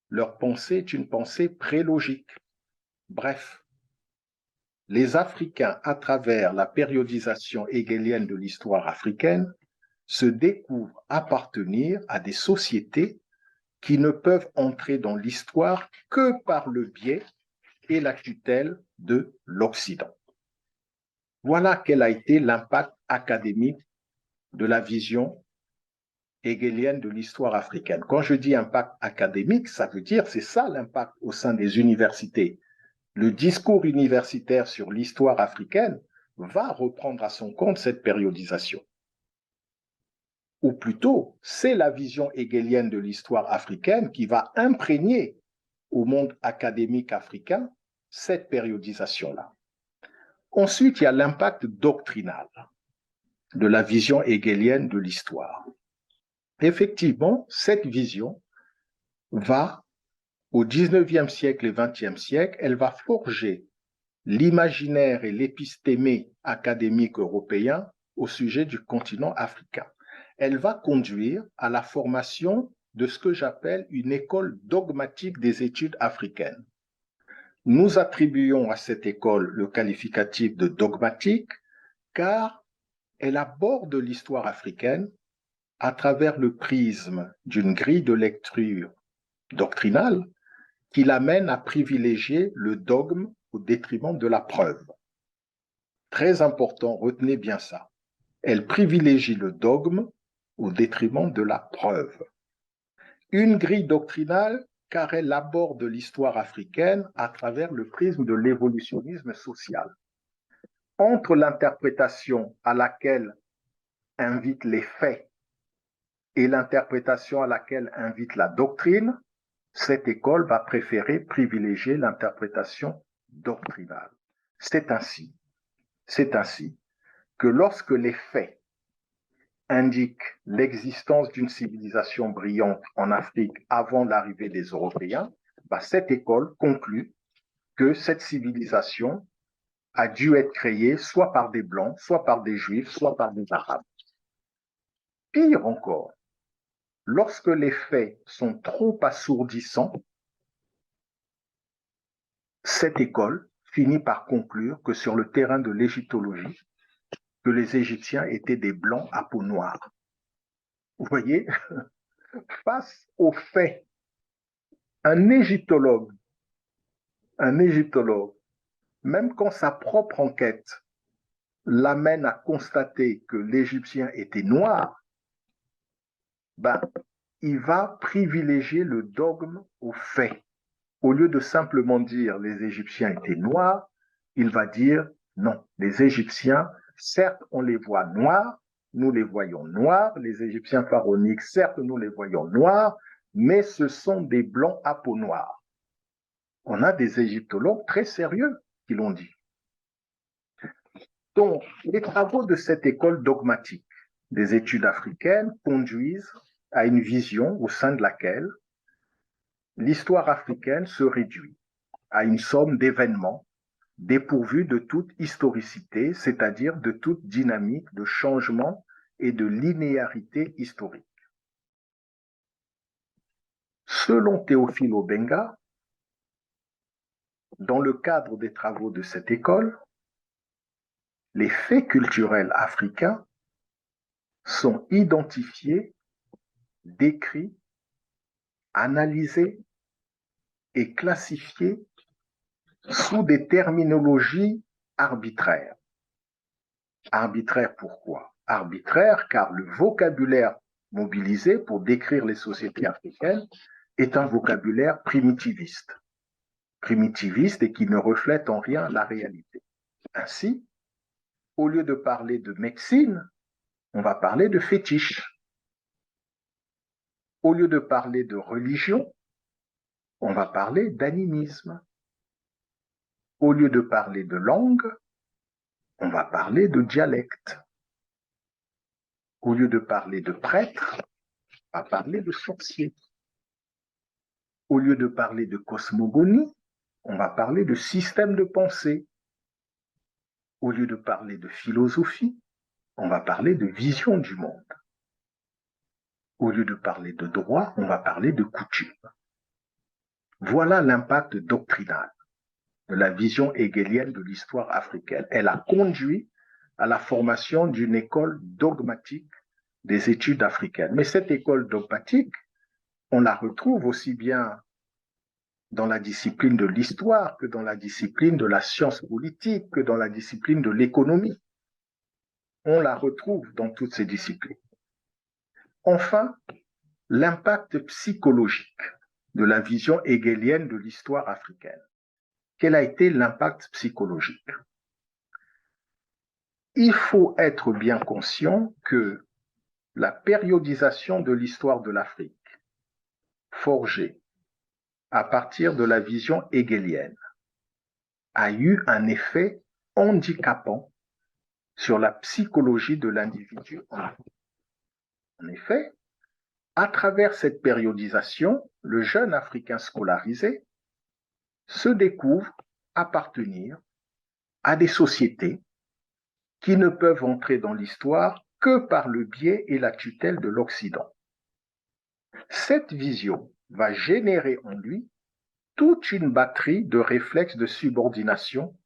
Leur pensée est une pensée prélogique. Bref, les Africains, à travers la périodisation hegelienne de l'histoire africaine, se découvrent appartenir à des sociétés qui ne peuvent entrer dans l'histoire que par le biais et la tutelle de l'Occident. Voilà quel a été l'impact académique de la vision hegelienne de l'histoire africaine. Quand je dis impact académique, ça veut dire, c'est ça l'impact au sein des universités. Le discours universitaire sur l'histoire africaine va reprendre à son compte cette périodisation. Ou plutôt, c'est la vision hegelienne de l'histoire africaine qui va imprégner au monde académique africain cette périodisation-là. Ensuite, il y a l'impact doctrinal de la vision hegelienne de l'histoire. Effectivement, cette vision va, au 19e siècle et 20e siècle, elle va forger l'imaginaire et l'épistémé académique européen au sujet du continent africain. Elle va conduire à la formation de ce que j'appelle une école dogmatique des études africaines. Nous attribuons à cette école le qualificatif de dogmatique car elle aborde l'histoire africaine à travers le prisme d'une grille de lecture doctrinale qui l'amène à privilégier le dogme au détriment de la preuve. Très important, retenez bien ça. Elle privilégie le dogme au détriment de la preuve. Une grille doctrinale car elle aborde l'histoire africaine à travers le prisme de l'évolutionnisme social. Entre l'interprétation à laquelle invitent les faits et l'interprétation à laquelle invite la doctrine, cette école va préférer privilégier l'interprétation doctrinale. C'est ainsi que lorsque les faits indiquent l'existence d'une civilisation brillante en Afrique avant l'arrivée des Européens, cette école conclut que cette civilisation a dû être créée soit par des Blancs, soit par des Juifs, soit par des Arabes. Pire encore, lorsque les faits sont trop assourdissants, cette école finit par conclure que sur le terrain de l'égyptologie, que les Égyptiens étaient des Blancs à peau noire. Vous voyez, face aux faits, un égyptologue, même quand sa propre enquête l'amène à constater que l'Égyptien était noir, il va privilégier le dogme aux faits. Au lieu de simplement dire les Égyptiens étaient noirs, il va dire non, les Égyptiens, certes, on les voit noirs, nous les voyons noirs, les Égyptiens pharaoniques, certes, nous les voyons noirs, mais ce sont des blancs à peau noire. On a des égyptologues très sérieux qui l'ont dit. Donc, les travaux de cette école dogmatique des études africaines conduisent à une vision au sein de laquelle l'histoire africaine se réduit à une somme d'événements dépourvus de toute historicité, c'est-à-dire de toute dynamique de changement et de linéarité historique. Selon Théophile Obenga, dans le cadre des travaux de cette école, les faits culturels africains sont identifiés, décrits, analysés et classifiés sous des terminologies arbitraires. Arbitraire pourquoi? Arbitraire car le vocabulaire mobilisé pour décrire les sociétés africaines est un vocabulaire primitiviste. Primitiviste et qui ne reflète en rien la réalité. Ainsi, au lieu de parler de médecine, on va parler de fétiche. Au lieu de parler de religion, on va parler d'animisme. Au lieu de parler de langue, on va parler de dialecte. Au lieu de parler de prêtre, on va parler de sorcier. Au lieu de parler de cosmogonie, on va parler de système de pensée. Au lieu de parler de philosophie, on va parler de vision du monde. Au lieu de parler de droit, on va parler de coutume. Voilà l'impact doctrinal de la vision hegelienne de l'histoire africaine. Elle a conduit à la formation d'une école dogmatique des études africaines. Mais cette école dogmatique, on la retrouve aussi bien dans la discipline de l'histoire que dans la discipline de la science politique, que dans la discipline de l'économie. On la retrouve dans toutes ces disciplines. Enfin, l'impact psychologique de la vision hegelienne de l'histoire africaine. Quel a été l'impact psychologique? Il faut être bien conscient que la périodisation de l'histoire de l'Afrique, forgée à partir de la vision hegelienne, a eu un effet handicapant sur la psychologie de l'individu en Afrique. En effet, à travers cette périodisation, le jeune Africain scolarisé se découvre appartenir à des sociétés qui ne peuvent entrer dans l'histoire que par le biais et la tutelle de l'Occident. Cette vision va générer en lui toute une batterie de réflexes de subordination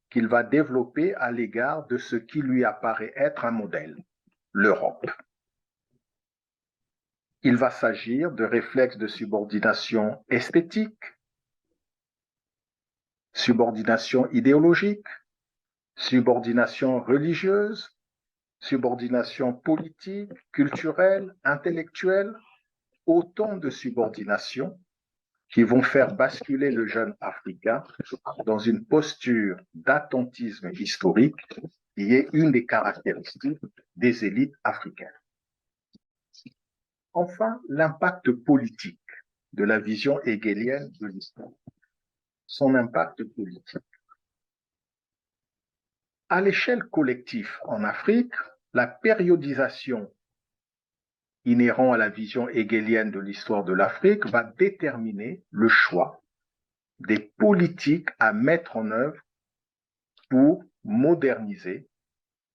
qu'il va développer à l'égard de ce qui lui apparaît être un modèle, l'Europe. Il va s'agir de réflexes de subordination esthétique, subordination idéologique, subordination religieuse, subordination politique, culturelle, intellectuelle, autant de subordinations qui vont faire basculer le jeune Africain dans une posture d'attentisme historique qui est une des caractéristiques des élites africaines. Enfin, l'impact politique de la vision hegelienne de l'histoire. Son impact politique. À l'échelle collective en Afrique, la périodisation inhérente à la vision hegelienne de l'histoire de l'Afrique va déterminer le choix des politiques à mettre en œuvre pour moderniser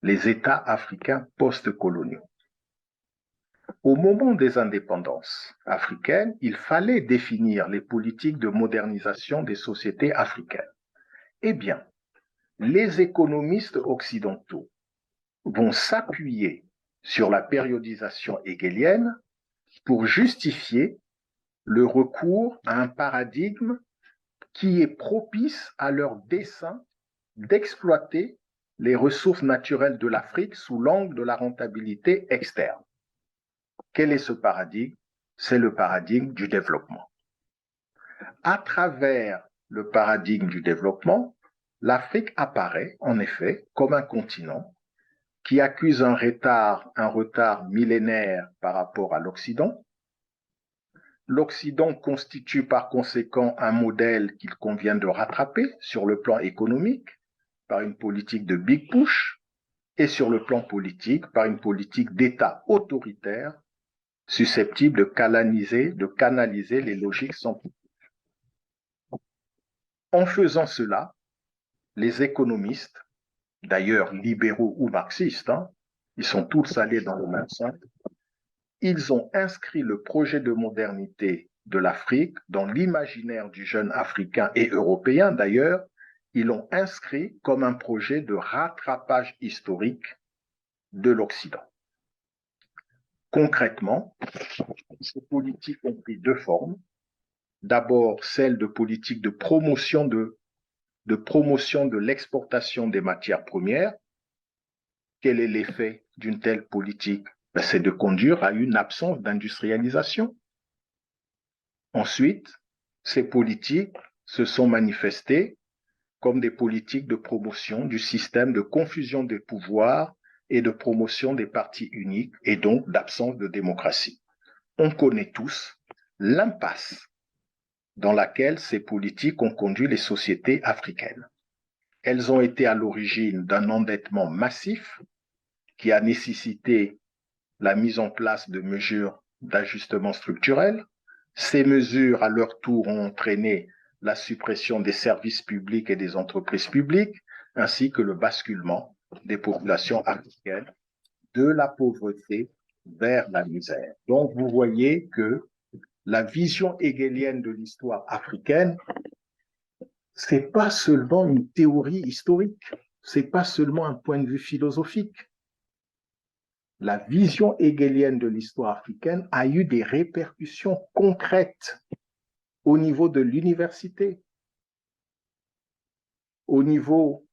les États africains post-coloniaux. Au moment des indépendances africaines, il fallait définir les politiques de modernisation des sociétés africaines. Eh bien, les économistes occidentaux vont s'appuyer sur la périodisation hegelienne pour justifier le recours à un paradigme qui est propice à leur dessein d'exploiter les ressources naturelles de l'Afrique sous l'angle de la rentabilité externe. Quel est ce paradigme? C'est le paradigme du développement. À travers le paradigme du développement, l'Afrique apparaît en effet comme un continent qui accuse un retard millénaire par rapport à l'Occident. L'Occident constitue par conséquent un modèle qu'il convient de rattraper sur le plan économique par une politique de big push et sur le plan politique par une politique d'État autoritaire susceptible de canaliser les logiques centrifuges. En faisant cela, les économistes, d'ailleurs libéraux ou marxistes, ils sont tous allés dans le même sens, ils ont inscrit le projet de modernité de l'Afrique dans l'imaginaire du jeune Africain et européen d'ailleurs, ils l'ont inscrit comme un projet de rattrapage historique de l'Occident. Concrètement, ces politiques ont pris deux formes. D'abord, celle de politique de promotion de l'exportation des matières premières. Quel est l'effet d'une telle politique? C'est de conduire à une absence d'industrialisation. Ensuite, ces politiques se sont manifestées comme des politiques de promotion du système de confusion des pouvoirs et de promotion des partis uniques et donc d'absence de démocratie. On connaît tous l'impasse dans laquelle ces politiques ont conduit les sociétés africaines. Elles ont été à l'origine d'un endettement massif qui a nécessité la mise en place de mesures d'ajustement structurel. Ces mesures, à leur tour, ont entraîné la suppression des services publics et des entreprises publiques, ainsi que le basculement des populations africaines de la pauvreté vers la misère. Donc, vous voyez que la vision hegelienne de l'histoire africaine, c'est pas seulement une théorie historique, c'est pas seulement un point de vue philosophique. La vision hegelienne de l'histoire africaine a eu des répercussions concrètes au niveau de l'université, au niveau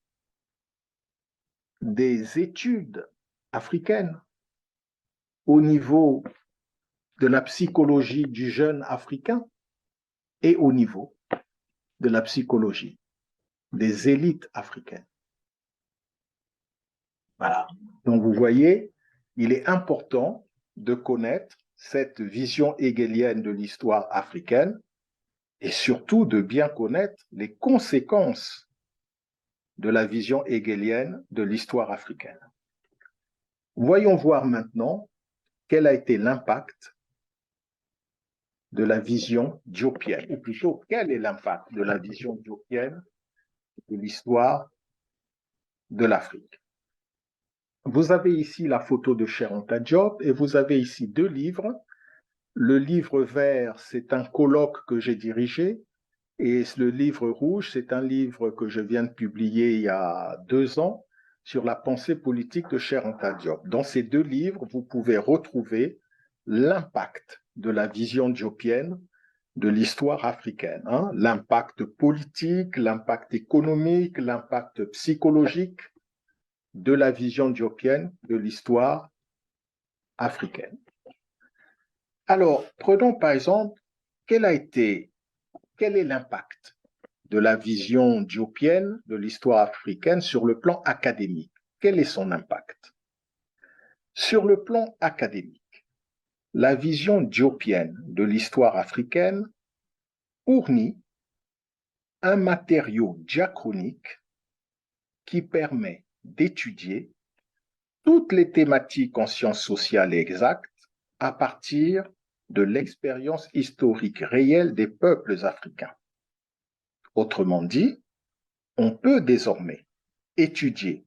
des études africaines, au niveau de la psychologie du jeune africain et au niveau de la psychologie des élites africaines. Voilà. Donc vous voyez, il est important de connaître cette vision hegelienne de l'histoire africaine et surtout de bien connaître les conséquences de la vision hegelienne de l'histoire africaine. Voyons voir maintenant quel a été l'impact de la vision diopienne, ou plutôt quel est l'impact de la vision diopienne de l'histoire de l'Afrique. Vous avez ici la photo de Cheikh Anta Diop et vous avez ici deux livres. Le livre vert, c'est un colloque que j'ai dirigé et le livre rouge, c'est un livre que je viens de publier il y a 2 ans sur la pensée politique de Cheikh Anta Diop. Dans ces deux livres, vous pouvez retrouver l'impact de la vision diopienne de l'histoire africaine, l'impact politique, l'impact économique, l'impact psychologique de la vision diopienne de l'histoire africaine. Alors, prenons par exemple, quel est l'impact de la vision diopienne de l'histoire africaine sur le plan académique? Quel est son impact? Sur le plan académique, la vision diopienne de l'histoire africaine fournit un matériau diachronique qui permet d'étudier toutes les thématiques en sciences sociales et exactes à partir de l'expérience historique réelle des peuples africains. Autrement dit, on peut désormais étudier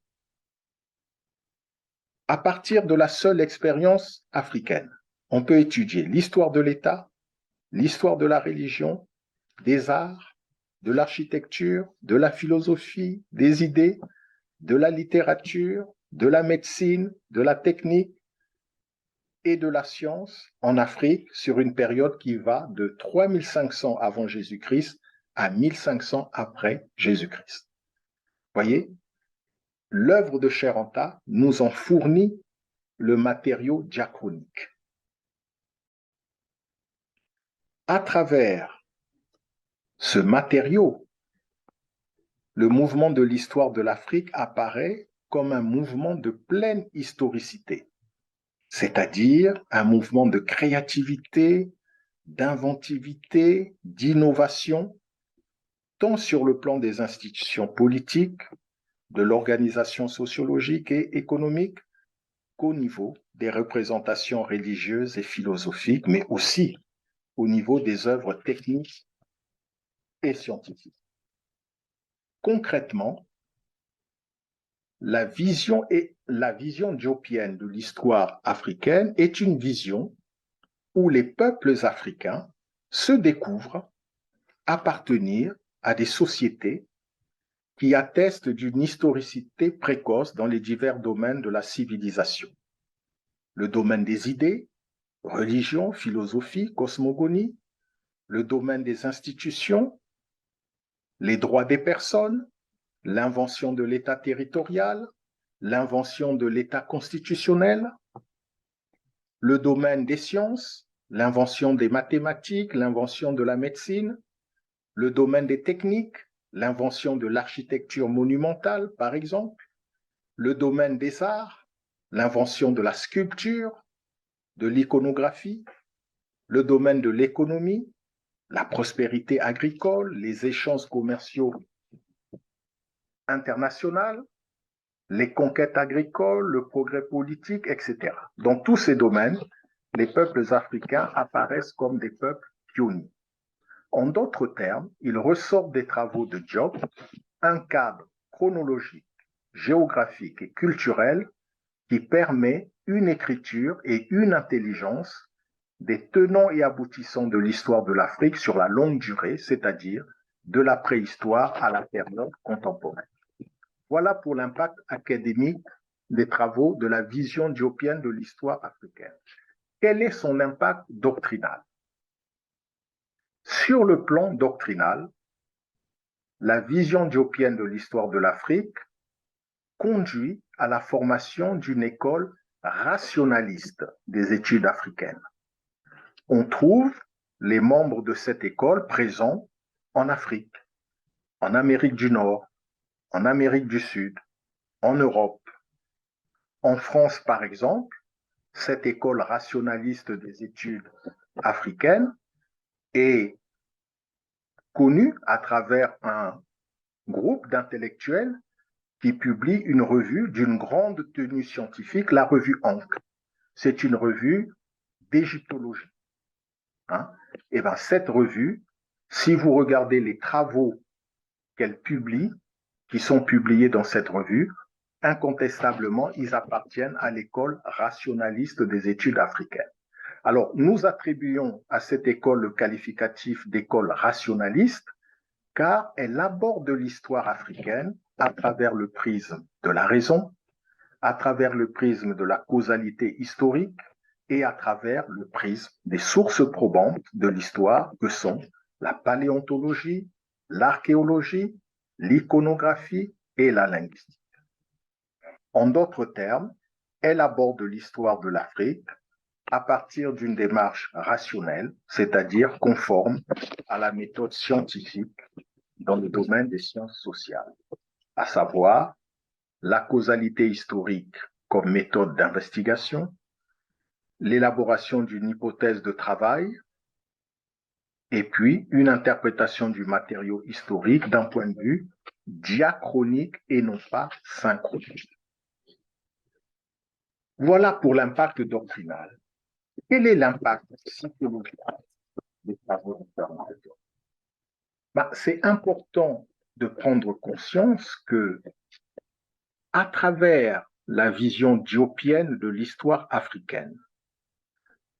à partir de la seule expérience africaine. On peut étudier l'histoire de l'État, l'histoire de la religion, des arts, de l'architecture, de la philosophie, des idées, de la littérature, de la médecine, de la technique et de la science en Afrique sur une période qui va de 3500 avant Jésus-Christ à 1500 après Jésus-Christ. Voyez, l'œuvre de Cheranta nous en fournit le matériau diachronique. À travers ce matériau, le mouvement de l'histoire de l'Afrique apparaît comme un mouvement de pleine historicité, c'est-à-dire un mouvement de créativité, d'inventivité, d'innovation, tant sur le plan des institutions politiques, de l'organisation sociologique et économique, qu'au niveau des représentations religieuses et philosophiques, mais aussi au niveau des œuvres techniques et scientifiques. Concrètement, la vision diopienne de l'histoire africaine est une vision où les peuples africains se découvrent appartenir à des sociétés qui attestent d'une historicité précoce dans les divers domaines de la civilisation. Le domaine des idées, religion, philosophie, cosmogonie, le domaine des institutions, les droits des personnes, l'invention de l'État territorial, l'invention de l'État constitutionnel, le domaine des sciences, l'invention des mathématiques, l'invention de la médecine, le domaine des techniques, l'invention de l'architecture monumentale, par exemple, le domaine des arts, l'invention de la sculpture, de l'iconographie, le domaine de l'économie, la prospérité agricole, les échanges commerciaux internationaux, les conquêtes agricoles, le progrès politique, etc. Dans tous ces domaines, les peuples africains apparaissent comme des peuples pionniers. En d'autres termes, il ressort des travaux de Diop un cadre chronologique, géographique et culturel qui permet une écriture et une intelligence des tenants et aboutissants de l'histoire de l'Afrique sur la longue durée, c'est-à-dire de la préhistoire à la période contemporaine. Voilà pour l'impact académique des travaux de la vision diopienne de l'histoire africaine. Quel est son impact doctrinal? Sur le plan doctrinal, la vision diopienne de l'histoire de l'Afrique conduit à la formation d'une école rationaliste des études africaines. On trouve les membres de cette école présents en Afrique, en Amérique du Nord, en Amérique du Sud, en Europe. En France, par exemple, cette école rationaliste des études africaines est connue à travers un groupe d'intellectuels qui publie une revue d'une grande tenue scientifique, la revue Ankh. C'est une revue d'égyptologie. Hein? Et bien, cette revue, si vous regardez les travaux qu'elle publie, qui sont publiés dans cette revue, incontestablement, ils appartiennent à l'école rationaliste des études africaines. Alors, nous attribuons à cette école le qualificatif d'école rationaliste, car elle aborde l'histoire africaine à travers le prisme de la raison, à travers le prisme de la causalité historique et à travers le prisme des sources probantes de l'histoire que sont la paléontologie, l'archéologie, l'iconographie et la linguistique. En d'autres termes, elle aborde l'histoire de l'Afrique à partir d'une démarche rationnelle, c'est-à-dire conforme à la méthode scientifique dans le domaine des sciences sociales, à savoir la causalité historique comme méthode d'investigation, l'élaboration d'une hypothèse de travail, et puis une interprétation du matériau historique d'un point de vue diachronique et non pas synchronique. Voilà pour l'impact doctrinal. Quel est l'impact psychologique des travaux de Fernand? C'est important de prendre conscience que, à travers la vision diopienne de l'histoire africaine,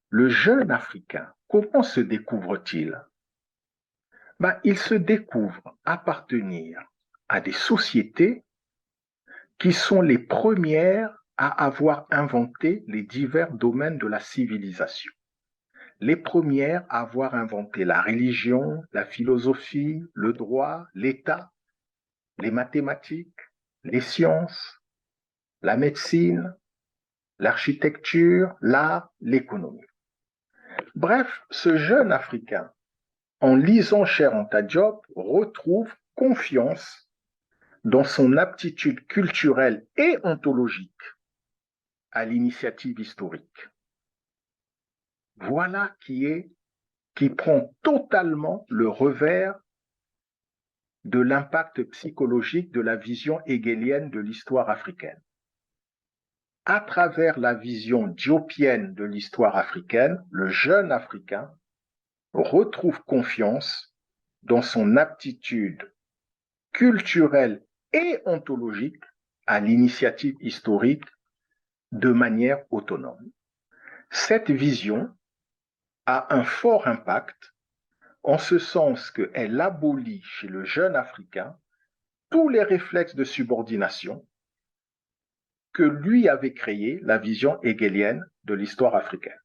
le jeune Africain, comment se découvre-t-il? Il se découvre appartenir à des sociétés qui sont les premières à avoir inventé les divers domaines de la civilisation. Les premières à avoir inventé la religion, la philosophie, le droit, l'État, les mathématiques, les sciences, la médecine, l'architecture, l'art, l'économie. Bref, ce jeune Africain, en lisant Cheikh Anta Diop, retrouve confiance dans son aptitude culturelle et ontologique à l'initiative historique. Voilà qui prend totalement le revers de l'impact psychologique de la vision hegelienne de l'histoire africaine. À travers la vision diopienne de l'histoire africaine, le jeune Africain retrouve confiance dans son aptitude culturelle et ontologique à l'initiative historique de manière autonome. Cette vision a un fort impact en ce sens qu'elle abolit chez le jeune Africain tous les réflexes de subordination que lui avait créé la vision hegelienne de l'histoire africaine.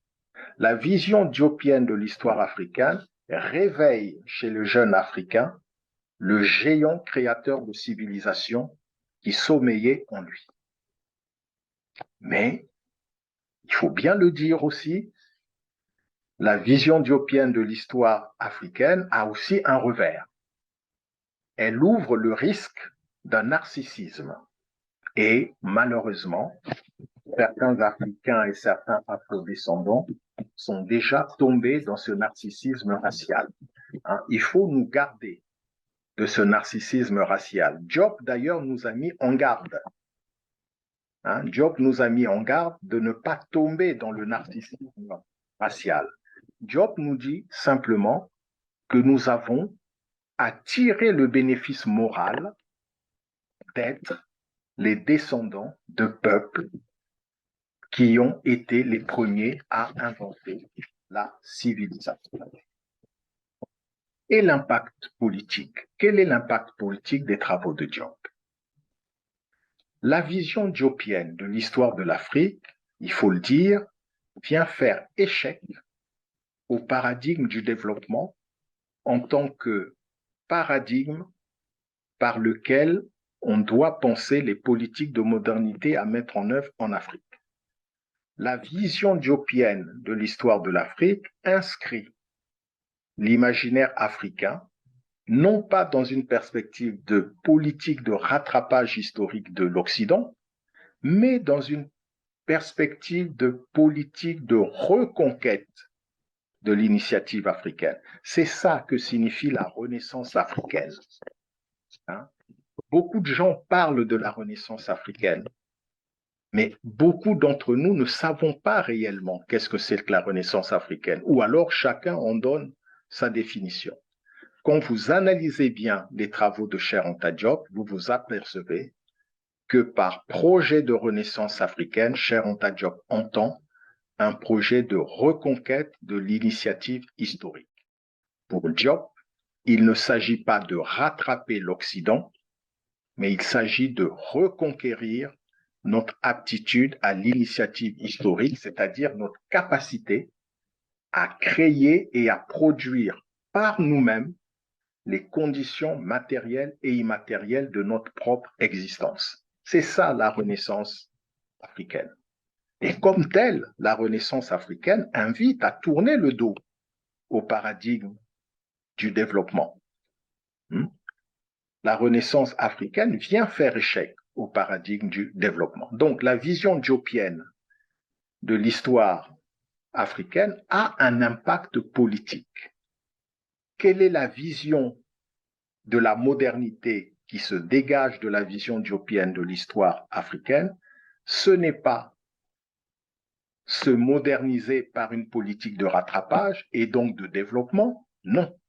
La vision diopienne de l'histoire africaine réveille chez le jeune Africain le géant créateur de civilisation qui sommeillait en lui. Mais, il faut bien le dire aussi, la vision diopienne de l'histoire africaine a aussi un revers. Elle ouvre le risque d'un narcissisme. Et malheureusement, certains Africains et certains afro-descendants sont déjà tombés dans ce narcissisme racial. Il faut nous garder de ce narcissisme racial. Diop, d'ailleurs, nous a mis en garde. Diop nous a mis en garde de ne pas tomber dans le narcissisme racial. Diop nous dit simplement que nous avons à tirer le bénéfice moral d'être les descendants de peuples qui ont été les premiers à inventer la civilisation. Et l'impact politique. Quel est l'impact politique des travaux de Diop? La vision diopienne de l'histoire de l'Afrique, il faut le dire, vient faire échec au paradigme du développement en tant que paradigme par lequel on doit penser les politiques de modernité à mettre en œuvre en Afrique. La vision diopienne de l'histoire de l'Afrique inscrit l'imaginaire africain non pas dans une perspective de politique de rattrapage historique de l'Occident, mais dans une perspective de politique de reconquête de l'initiative africaine. C'est ça que signifie la Renaissance africaine. Beaucoup de gens parlent de la Renaissance africaine, mais beaucoup d'entre nous ne savons pas réellement qu'est-ce que c'est que la Renaissance africaine, ou alors chacun en donne sa définition. Quand vous analysez bien les travaux de Cheikh Anta Diop, vous vous apercevez que par projet de Renaissance africaine, Cheikh Anta Diop entend un projet de reconquête de l'initiative historique. Pour Diop, il ne s'agit pas de rattraper l'Occident, mais il s'agit de reconquérir notre aptitude à l'initiative historique, c'est-à-dire notre capacité à créer et à produire par nous-mêmes les conditions matérielles et immatérielles de notre propre existence. C'est ça la Renaissance africaine. Et comme telle, la Renaissance africaine invite à tourner le dos au paradigme du développement. La Renaissance africaine vient faire échec au paradigme du développement. Donc la vision diopienne de l'histoire africaine a un impact politique. Quelle est la vision de la modernité qui se dégage de la vision diopienne de l'histoire africaine? Ce n'est pas se moderniser par une politique de rattrapage et donc de développement, non.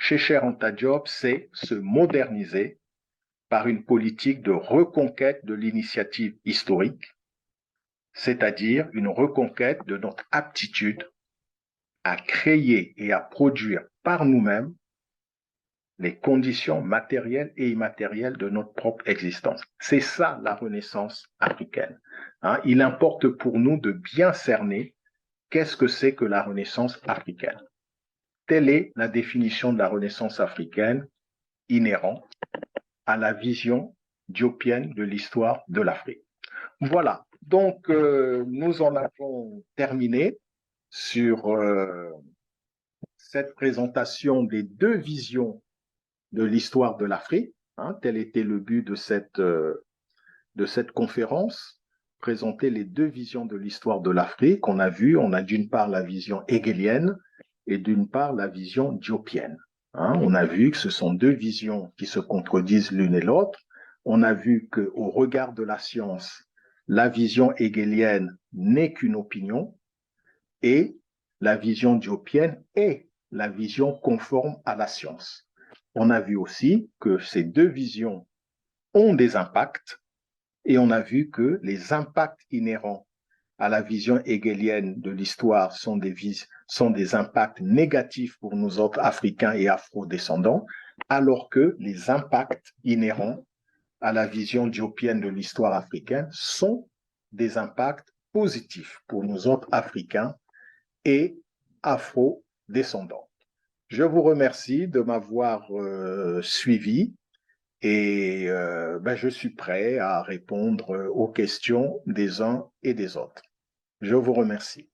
chez Cheikh Anta Diop, c'est se moderniser par une politique de reconquête de l'initiative historique, c'est-à-dire une reconquête de notre aptitude à créer et à produire par nous-mêmes les conditions matérielles et immatérielles de notre propre existence. C'est ça la Renaissance africaine. Il importe pour nous de bien cerner qu'est-ce que c'est que la Renaissance africaine. Telle est la définition de la Renaissance africaine inhérente à la vision diopienne de l'histoire de l'Afrique. Voilà, donc nous en avons terminé sur cette présentation des deux visions de l'histoire de l'Afrique. Tel était le but de cette conférence, présenter les deux visions de l'histoire de l'Afrique. On a d'une part la vision hegelienne et d'une part la vision diopienne. On a vu que ce sont deux visions qui se contredisent l'une et l'autre. On a vu qu'au regard de la science, la vision hegelienne n'est qu'une opinion et la vision diopienne est la vision conforme à la science. On a vu aussi que ces deux visions ont des impacts et on a vu que les impacts inhérents à la vision hegelienne de l'histoire sont des impacts négatifs pour nous autres Africains et Afro-descendants, alors que les impacts inhérents à la vision diopienne de l'histoire africaine sont des impacts positifs pour nous autres Africains et Afro-descendants. Je vous remercie de m'avoir suivi et je suis prêt à répondre aux questions des uns et des autres. Je vous remercie.